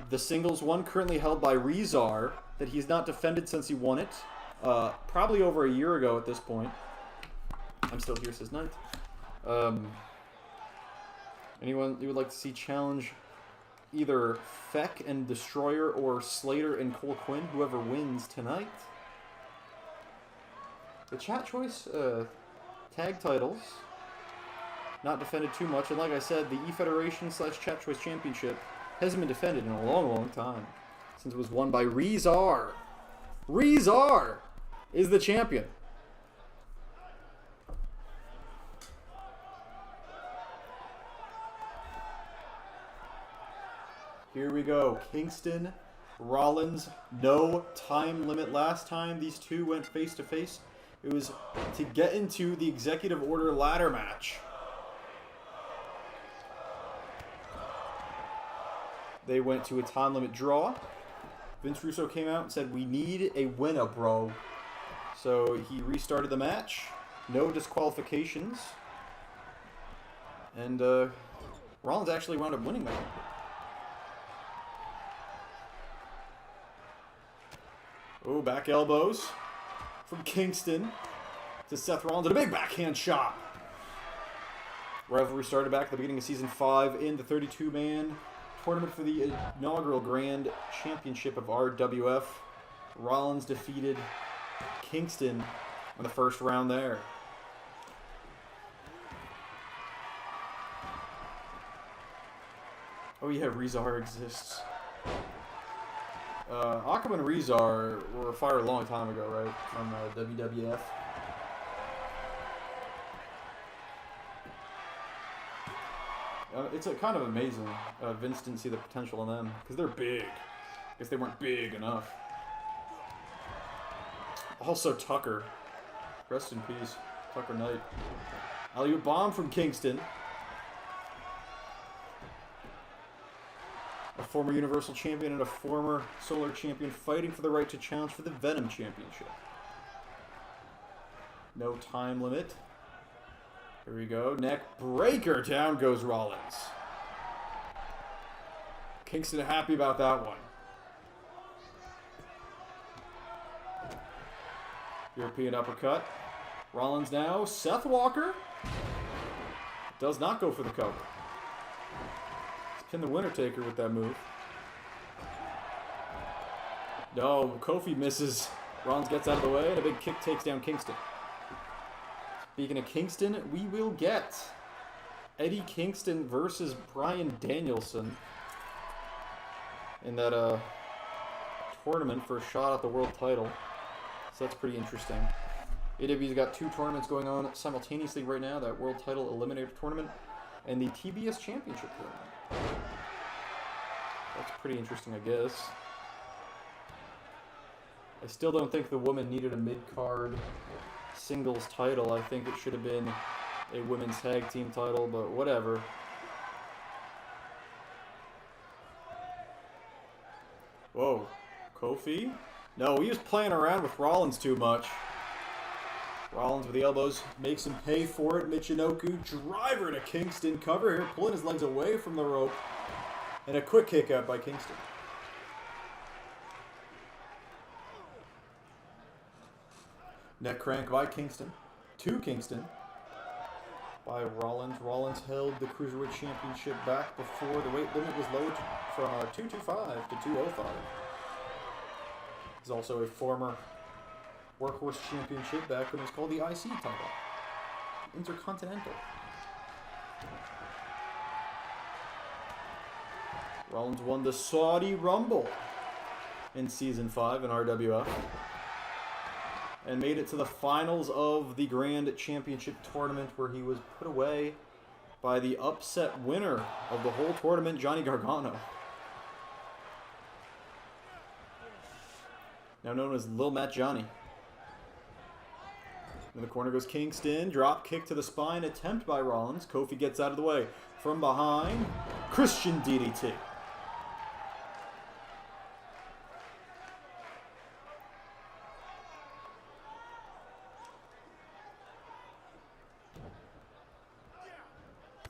Speaker 2: The singles one currently held by Rezar, that he's not defended since he won it. Probably over a year ago at this point. I'm still here, says Knight. Anyone you would like to see challenge either Feck and Destroyer or Slater and Cole Quinn, whoever wins tonight? The Chat Choice tag titles, not defended too much, and like I said, the E-Federation / Chat Choice Championship hasn't been defended in a long, long time, since it was won by Rezar. Rezar is the champion. Here we go. Kingston, Rollins, no time limit last time. These two went face to face. It was to get into the Executive Order ladder match. They went to a time limit draw. Vince Russo came out and said, "We need a winner, bro." So he restarted the match. No disqualifications. And Rollins actually wound up winning that. Oh, back elbows from Kingston to Seth Rollins and a big backhand shot. Rivalry started back at the beginning of Season 5 in the 32-man tournament for the inaugural Grand Championship of RWF. Rollins defeated Kingston in the first round there. Oh yeah, Rezar exists. Akam and Rezar were fired a long time ago, right? From WWF. It's kind of amazing. Vince didn't see the potential in them because they're big. I guess they weren't big enough. Also, Tucker. Rest in peace, Tucker Knight. Alley-oop bomb from Kingston. A former Universal Champion and a former Solar Champion fighting for the right to challenge for the Venom Championship. No time limit. Here we go. Neck breaker. Down goes Rollins. Kingston happy about that one. European uppercut. Rollins now. Seth Walker does not go for the cover. Pin the winner taker with that move. No, Kofi misses. Rollins gets out of the way, and a big kick takes down Kingston. Speaking of Kingston, we will get Eddie Kingston versus Bryan Danielson in that tournament for a shot at the world title. So that's pretty interesting. AW's got two tournaments going on simultaneously right now, that world title eliminator tournament and the TBS championship tournament. That's pretty interesting, I guess. I still don't think the woman needed a mid-card singles title. I think it should have been a women's tag team title, but whatever. Whoa. Kofi? No, he was playing around with Rollins too much. Rollins with the elbows makes him pay for it. Michinoku driver to Kingston. Cover here, pulling his legs away from the rope. And a quick kick out by Kingston. Neck crank by Kingston. To Kingston. By Rollins. Rollins held the Cruiserweight Championship back before the weight limit was lowered from 225 to 205. He's also a former Workhorse Championship back when it was called the IC title. Intercontinental. Rollins won the Saudi Rumble in Season 5 in RWF. And made it to the finals of the Grand Championship Tournament, where he was put away by the upset winner of the whole tournament, Johnny Gargano. Now known as Lil Matt Johnny. In the corner goes Kingston. Drop kick to the spine. Attempt by Rollins. Kofi gets out of the way. From behind. Christian DDT.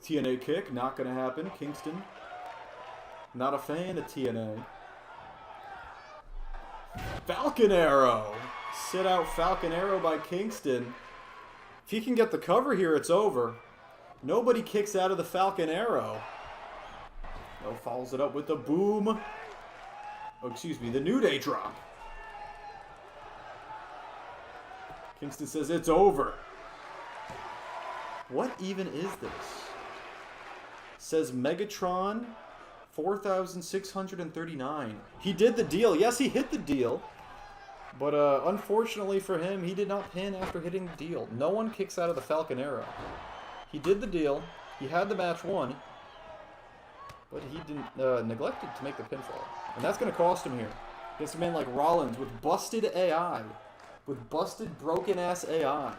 Speaker 2: TNA kick. Not going to happen. Kingston. Not a fan of TNA. Falcon Arrow. Sit out Falcon Arrow by Kingston. If he can get the cover here, it's over. Nobody kicks out of the Falcon Arrow. No, follows it up with the boom. Oh, excuse me, the New Day drop. Kingston says it's over. What even is this? Says Megatron 4,639. He did the deal. Yes, he hit the deal. But unfortunately for him, he did not pin after hitting the deal. No one kicks out of the Falcon Arrow. He did the deal. He had the match won. But he didn't neglected to make the pinfall. And that's going to cost him here. Against a man like Rollins with busted AI. With busted, broken-ass AI.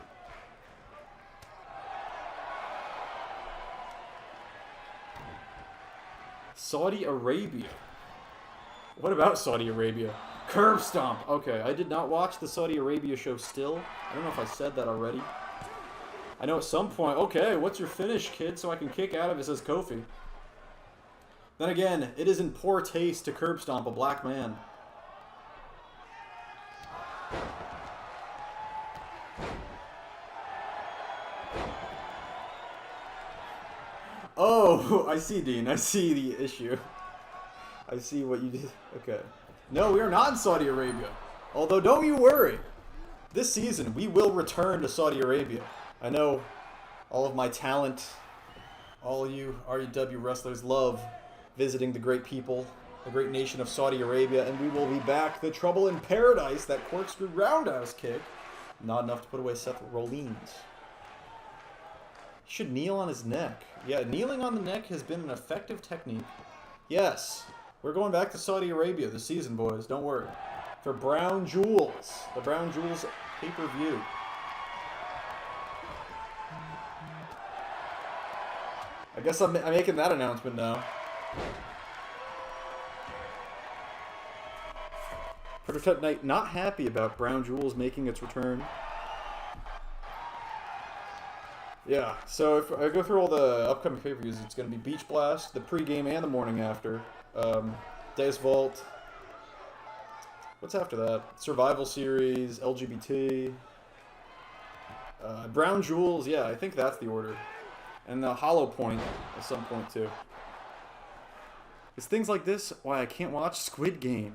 Speaker 2: Saudi Arabia. What about Saudi Arabia? Curb stomp. Okay, I did not watch the Saudi Arabia show still. I don't know if I said that already. I know at some point, okay, what's your finish, kid, so I can kick out of it, says Kofi. Then again, it is in poor taste to curb stomp a black man. Oh, I see, Dean. I see the issue. I see what you did. Okay. No, we are not in Saudi Arabia. Although, don't you worry. This season, we will return to Saudi Arabia. I know all of my talent, all of you REW wrestlers love visiting the great people, the great nation of Saudi Arabia, and we will be back. The Trouble in Paradise, that corkscrew roundhouse kick. Not enough to put away Seth Rollins. He should kneel on his neck. Yeah, kneeling on the neck has been an effective technique. Yes. We're going back to Saudi Arabia this season, boys. Don't worry. For Brown Jewels. The Brown Jewels pay-per-view. I guess I'm making that announcement now. Prototype Knight not happy about Brown Jewels making its return. Yeah, so if I go through all the upcoming pay-per-views, it's going to be Beach Blast, the pregame and the morning after. Deus Vault. What's after that? Survival Series, LGBT. Brown Jewels, yeah, I think that's the order. And the Hollow Point at some point, too. It's things like this why I can't watch Squid Game.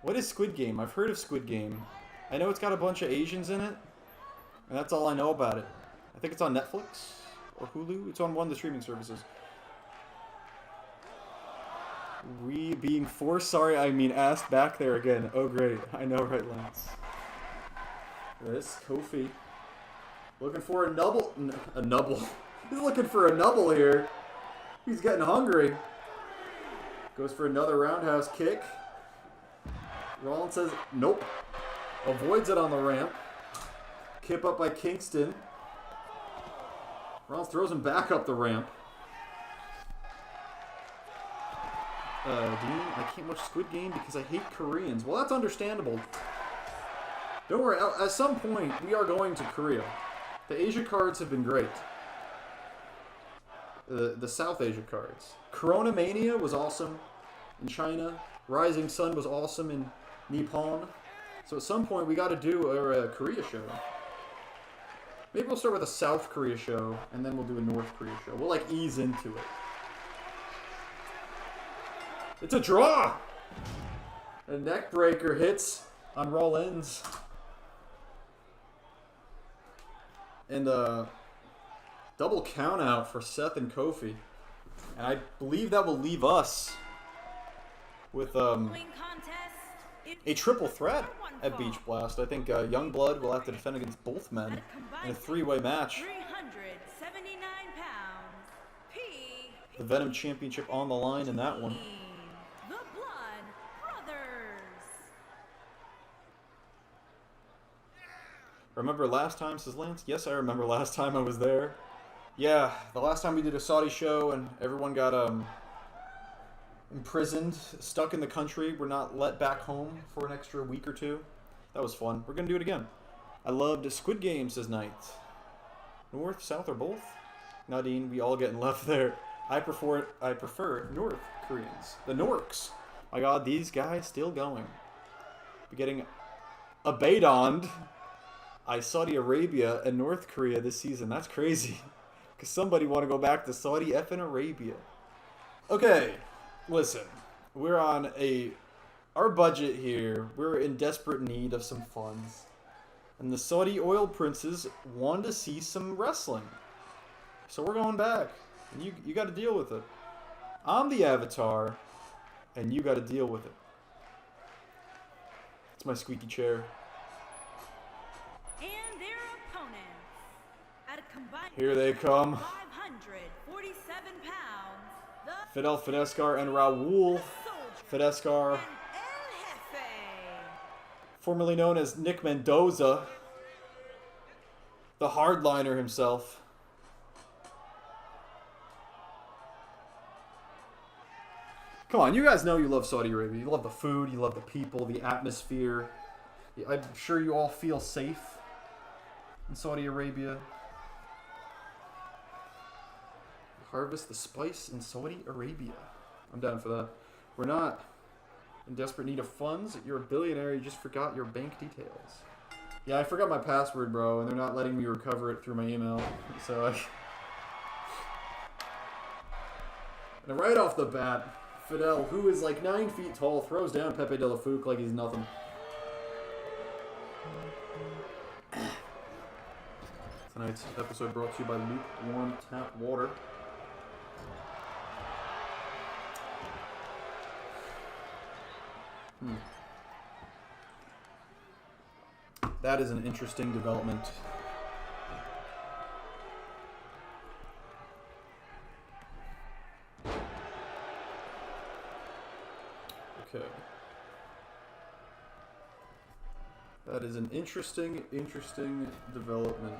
Speaker 2: What is Squid Game? I've heard of Squid Game. I know it's got a bunch of Asians in it, and that's all I know about it. I think it's on Netflix or Hulu. It's on one of the streaming services. We being forced, sorry, I mean asked back there again. Oh, great. I know, right, Lance? This, Kofi. Looking for a nubble. A nubble. He's looking for a nubble here. He's getting hungry. Goes for another roundhouse kick. Rollins says, nope. Avoids it on the ramp. Kip up by Kingston. Rollins throws him back up the ramp. Dean, I can't watch Squid Game because I hate Koreans. Well, that's understandable. Don't worry, at some point, we are going to Korea. The Asia cards have been great. The South Asia cards. Corona Mania was awesome in China. Rising Sun was awesome in Nippon. So at some point, we got to do a Korea show. Maybe we'll start with a South Korea show, and then we'll do a North Korea show. We'll, like, ease into it. It's a draw! A neck breaker hits on Rollins. And double count out for Seth and Kofi. And I believe that will leave us with a triple threat at Beach Blast. I think Youngblood will have to defend against both men in a three-way match.
Speaker 1: 379 pounds.
Speaker 2: The Venom Championship on the line in that one.
Speaker 1: The Blood Brothers.
Speaker 2: Remember last time, says Lance? Yes, I remember last time I was there. Yeah, the last time we did a Saudi show and everyone got imprisoned, stuck in the country. We're not let back home for an extra week or two. That was fun. We're going to do it again. I loved Squid Game, says Knight. North, South, or both? Nadine, we all getting left there. I prefer North Koreans. The Norks. My god, these guys still going. We're getting abandoned by Saudi Arabia and North Korea this season. That's crazy. Because somebody want to go back to Saudi effing Arabia. Okay, listen. We're on our budget here. We're in desperate need of some funds. And the Saudi oil princes want to see some wrestling. So we're going back. And you got to deal with it. I'm the Avatar. And you got to deal with it. It's my squeaky chair.
Speaker 1: And their opponents, at a combined
Speaker 2: Here they come.
Speaker 1: 547 pounds, the
Speaker 2: Fidel Fideskar and Raul Fideskar,
Speaker 1: and El Jefe.
Speaker 2: formerly known as Nick Mendoza, the hardliner himself. Come on, you guys know you love Saudi Arabia. You love the food, you love the people, the atmosphere. I'm sure you all feel safe in Saudi Arabia. Harvest the spice in Saudi Arabia. I'm down for that. We're not in desperate need of funds. You're a billionaire. You just forgot your bank details. Yeah, I forgot my password, bro, and they're not letting me recover it through my email. So And right off the bat, Fidel, who is like 9 feet tall, throws down Pepe de la Fuque like he's nothing. Tonight's episode brought to you by lukewarm tap water. That is an interesting development. Okay. That is an interesting development.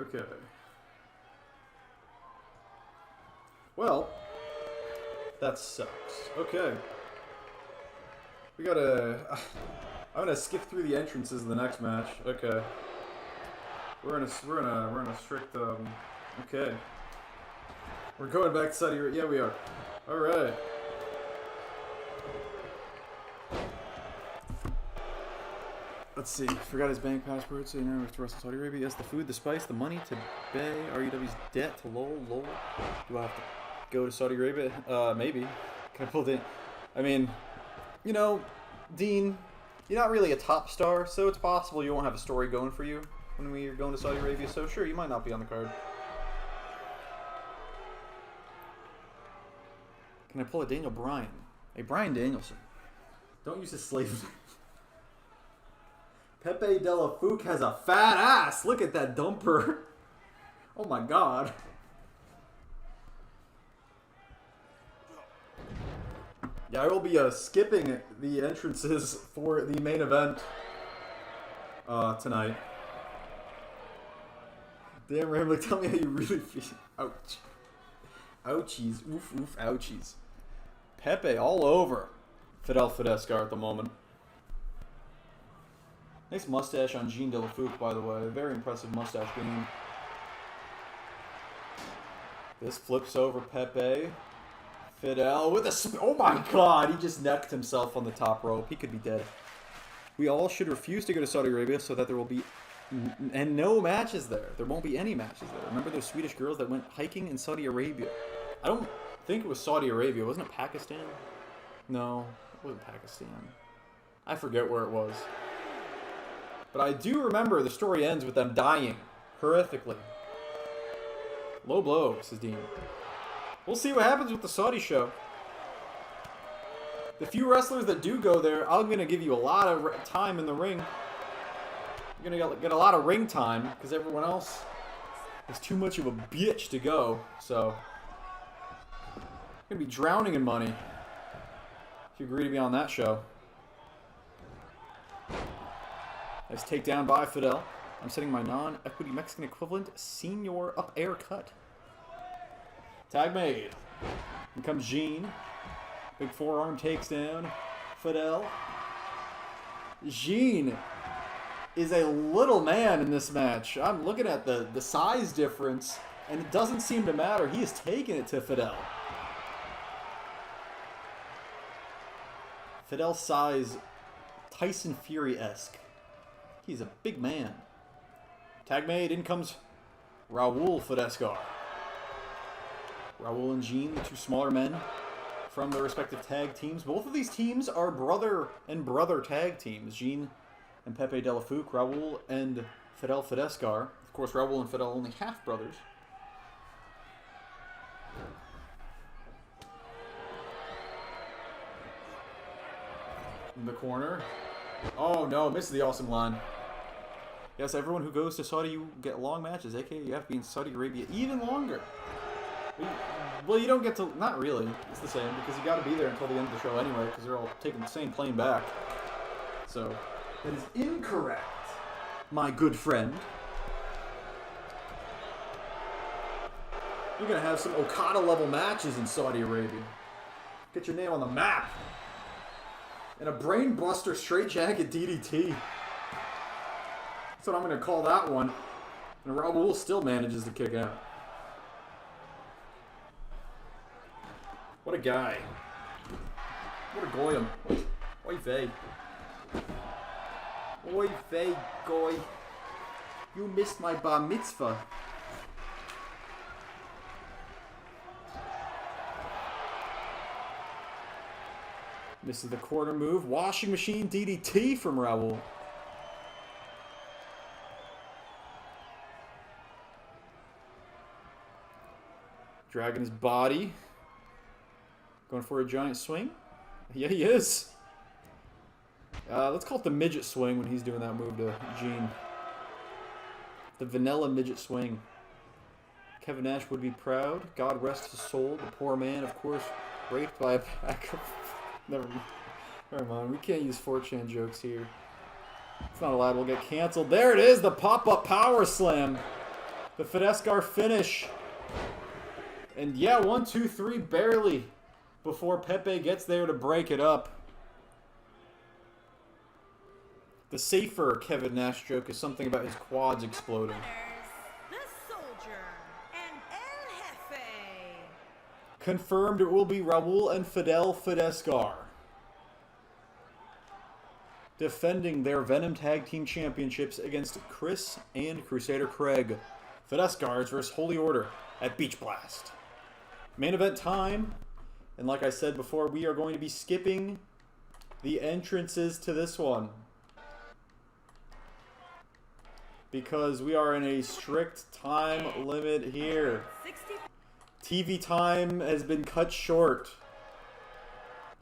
Speaker 2: Okay. Well, that sucks. Okay. We gotta... I'm gonna skip through the entrances in the next match. Okay. We're in a strict, okay. We're going back to Saudi Arabia. Yeah, we are. Alright. Let's see. Forgot his bank password, so you know we have to wrestle Saudi Arabia. Yes, the food, the spice, the money to pay RUW's debt to lol. Do I have to go to Saudi Arabia? Maybe. Can I pull Dean? I mean, you know, Dean, you're not really a top star, so it's possible you won't have a story going for you when we're going to Saudi Arabia. So sure, you might not be on the card. Can I pull a Daniel Bryan? A Bryan Danielson. Don't use his slave name. Pepe de la Fuque has a fat ass. Look at that dumper. Oh my god. Yeah, I will be skipping the entrances for the main event tonight. Damn, Rambley, tell me how you really feel. Ouch. Ouchies. Oof, oof, ouchies. Pepe all over Fidel Fideskar at the moment. Nice mustache on Jean de la Fuque, by the way. Very impressive mustache game. This flips over Pepe. Fidel with a... Oh my god! He just necked himself on the top rope. He could be dead. We all should refuse to go to Saudi Arabia so that there will be... And no matches there. There won't be any matches there. Remember those Swedish girls that went hiking in Saudi Arabia? I don't think it was Saudi Arabia. Wasn't it Pakistan? No, it wasn't Pakistan. I forget where it was. But I do remember the story ends with them dying. Horrifically. Low blow, says Dean. We'll see what happens with the Saudi show. The few wrestlers that do go there, I'm going to give you a lot of time in the ring. You're gonna get a lot of ring time because everyone else is too much of a bitch to go. So you're gonna be drowning in money if you agree to be on that show. Nice takedown by Fidel. I'm setting my non-equity Mexican equivalent senior up air cut. Tag made. Here comes Zane. Big forearm takes down Fidel. Zane is a little man in this match. I'm looking at the size difference, and it doesn't seem to matter. He is taking it to Fidel. Fidel's size, Tyson Fury-esque. He's a big man. Tag made. In comes Raul Fideskar. Raul and Zane, the two smaller men from their respective tag teams. Both of these teams are brother and brother tag teams. Zane and Pepe De La Fuque, Raul and Fidel Fideskar. Of course, Raul and Fidel only half brothers. In the corner. Oh no, misses the awesome line. Yes, everyone who goes to Saudi, you get long matches, aka you have to be in Saudi Arabia even longer. Well, you don't get to... Not really. It's the same, because you got to be there until the end of the show anyway, because they're all taking the same plane back. So, that is incorrect, my good friend. You're going to have some Okada-level matches in Saudi Arabia. Get your name on the map. And a brain-buster straight-jacket DDT. That's what I'm going to call that one. And Raul still manages to kick out. What a guy. What a goyim. Oy vey. Oy vey, goy. You missed my bar mitzvah. Misses the corner move. Washing machine DDT from Raul. Dragging his body. Going for a giant swing? Yeah, he is. Let's call it the midget swing when he's doing that move to Zane. The vanilla midget swing. Kevin Nash would be proud. God rest his soul. The poor man, of course, raped by a pack of... Never mind. We can't use 4chan jokes here. It's not allowed. We'll get canceled. There it is. The pop-up power slam. The Fideskar finish. And yeah, 1, 2, 3, barely. Before Pepe gets there to break it up. The safer Kevin Nash joke is something about his quads exploding.
Speaker 1: The Soldier and El Jefe.
Speaker 2: Confirmed it will be Raul and Fidel Fideskar defending their Venom Tag Team Championships against Chris and Crusader Craig. Fideskars versus Holy Order at Beach Blast. Main event time. And like I said before, we are going to be skipping the entrances to this one. Because we are in a strict time limit here. TV time has been cut short.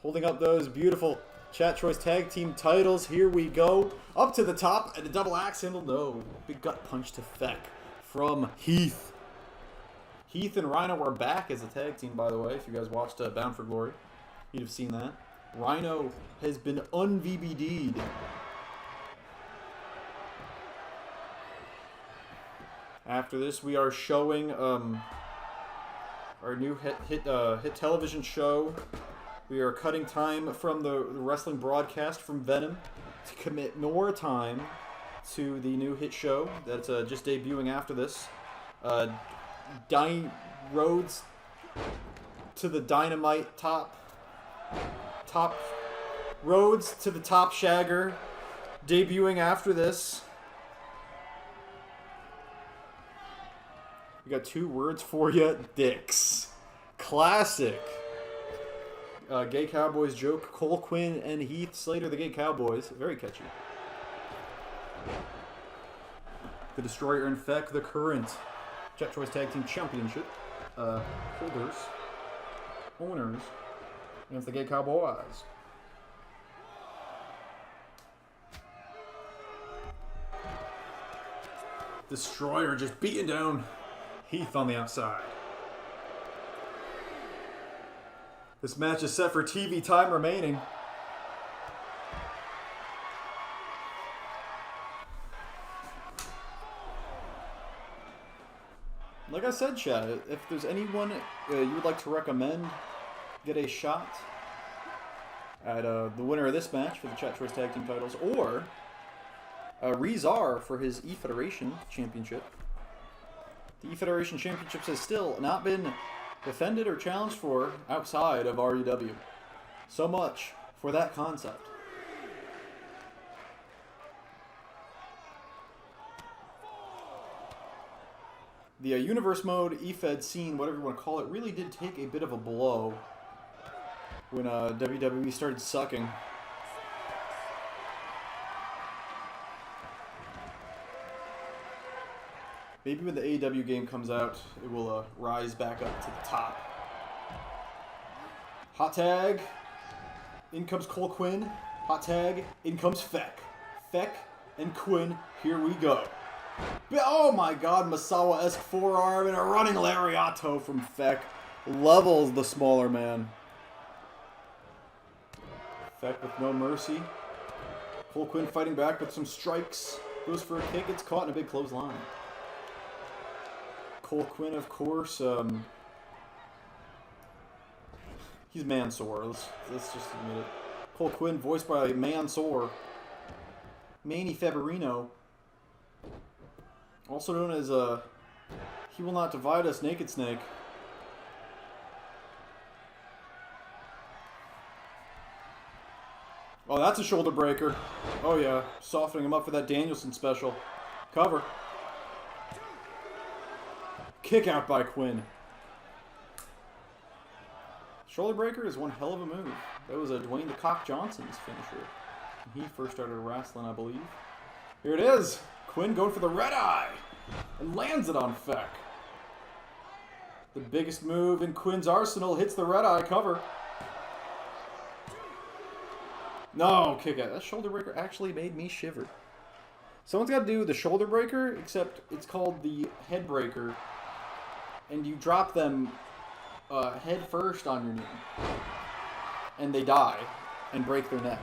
Speaker 2: Holding up those beautiful Chat Choice Tag Team titles. Here we go. Up to the top and a double axe handle. No. Big gut punch to Feck from Heath. Heath and Rhino are back as a tag team, by the way. If you guys watched Bound for Glory, you'd have seen that. Rhino has been un-VBD'd. After this, we are showing our new hit television show. We are cutting time from the wrestling broadcast from Venom to commit more time to the new hit show that's just debuting after this. Roads to the Dynamite top Roads to the Top Shagger debuting after this. We got 2 words for you. Dicks. Classic. Gay Cowboys joke. Cole Quinn and Heath Slater, the Gay Cowboys. Very catchy. The Destroyer and Feck, the current Chat Choice Tag Team Championship owners, against the Gay Destroyer just beating down Heath on the outside. This match is set for TV time remaining. Like I said, chat, if there's anyone you would like to recommend get a shot at the winner of this match for the Chat Choice Tag Team titles, or Rezar for his E-Federation Championship. The E-Federation Championships has still not been defended or challenged for outside of REW. So much for that concept. The Universe Mode, E-Fed scene, whatever you want to call it, really did take a bit of a blow when WWE started sucking. Maybe when the AEW game comes out, it will rise back up to the top. Hot tag. In comes Cole Quinn. Hot tag. In comes Feck. Feck and Quinn. Here we go. Oh my god, Masawa-esque forearm and a running lariato from Feck. Levels the smaller man. Feck with no mercy. Cole Quinn fighting back with some strikes. Goes for a kick. It's caught in a big clothesline. Cole Quinn, of course, he's Mansoor. Let's just admit it. Cole Quinn, voiced by Mansoor. Manny Favorino. Also known as, He Will Not Divide Us, Naked Snake. Oh, that's a shoulder breaker. Oh yeah, softening him up for that Danielson special. Cover. Kick out by Quinn. Shoulder breaker is one hell of a move. That was a Dwayne the Cock Johnson's finisher. He first started wrestling, I believe. Here it is. Quinn going for the red eye and lands it on Feck. The biggest move in Quinn's arsenal hits the red eye cover. No, kick out. That shoulder breaker actually made me shiver. Someone's got to do the shoulder breaker, except it's called the head breaker. And you drop them head first on your knee. And they die and break their neck.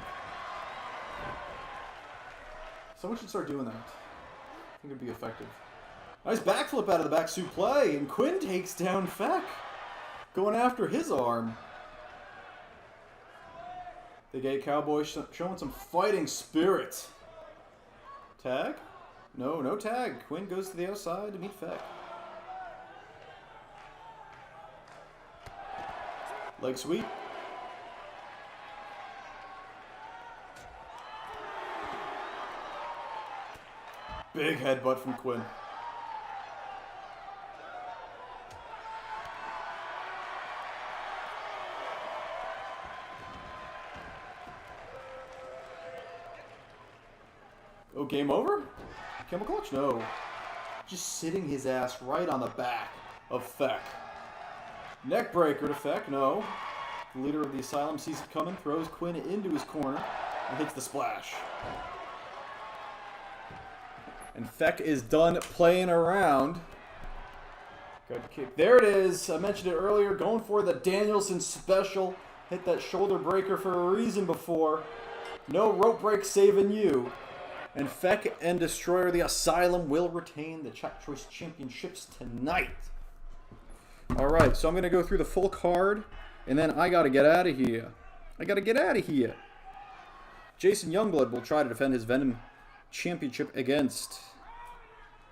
Speaker 2: Someone should start doing that. I think it'd be effective. Nice backflip out of the back suplex, and Quinn takes down Feck. Going after his arm. The Gay Cowboy showing some fighting spirit. Tag? No, no tag. Quinn goes to the outside to meet Feck. Leg sweep. Big headbutt from Quinn. Oh, game over? Chemical clutch? No. Just sitting his ass right on the back of Feck. Neck breaker to Feck, no. The leader of the Asylum sees it coming, throws Quinn into his corner, and hits the splash. And Feck is done playing around. Good kick. There it is. I mentioned it earlier. Going for the Danielson special. Hit that shoulder breaker for a reason before. No rope break saving you. And Feck and Destroyer the Asylum will retain the Chat Choice Championships tonight. Alright, so I'm going to go through the full card, and then I got to get out of here. Jason Youngblood will try to defend his Venom Championship against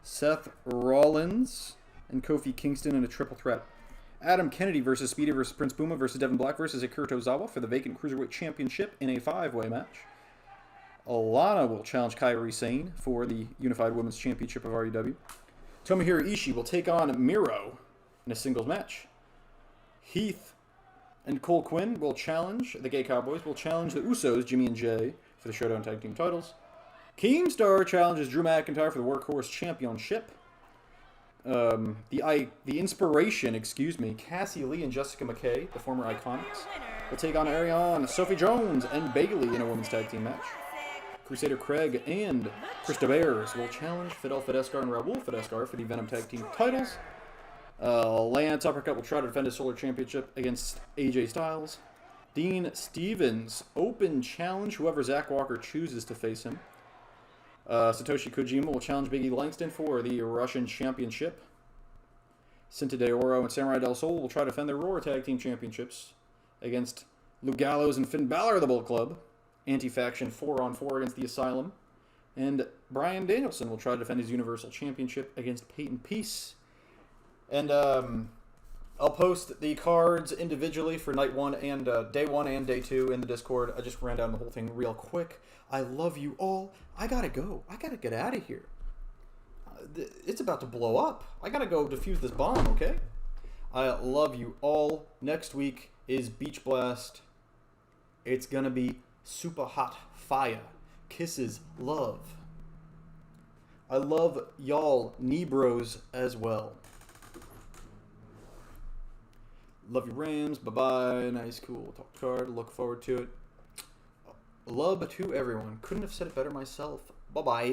Speaker 2: Seth Rollins and Kofi Kingston in a triple threat. Adam Kennedy versus Speedy versus Prince Puma versus Devin Black versus Akira Tozawa for the vacant Cruiserweight Championship in a 5-way match. Alana will challenge Kairi Sane for the Unified Women's Championship of REW. Tomohiro Ishii will take on Miro in a singles match. Heath and Cole Quinn will challenge, the Gay Cowboys will challenge the Usos, Jimmy and Jay, for the Showdown Tag Team titles. Keemstar challenges Drew McIntyre for the Workhorse Championship. The Inspiration, Cassie Lee and Jessica McKay, the former Iconics, will take on Ariane, Sophie Jones, and Bayley in a women's tag team match. Crusader Craig and Krista Bears will challenge Fideskar and Raul Fideskar for the Venom Tag Team titles. Lance Uppercut will try to defend his Solar Championship against AJ Styles. Dean Stevens, open challenge, whoever Zach Walker chooses to face him. Satoshi Kojima will challenge Biggie Langston for the Russian Championship. Cinta de Oro and Samurai del Sol will try to defend their Raw Tag Team Championships against Luke Gallows and Finn Balor of the Bullet Club. Anti-faction 4-on-4 against the Asylum. And Bryan Danielson will try to defend his Universal Championship against Peyton Peace. And I'll post the cards individually for night 1 and day 1 and day 2 in the Discord. I just ran down the whole thing real quick. I love you all. I gotta go. I gotta get out of here. It's about to blow up. I gotta go defuse this bomb, okay? I love you all. Next week is Beach Blast. It's gonna be super hot fire. Kisses, love. I love y'all, Nebros, as well. Love you, Rams. Bye-bye. Nice, cool. Talk card. Look forward to it. Love to everyone. Couldn't have said it better myself. Bye-bye.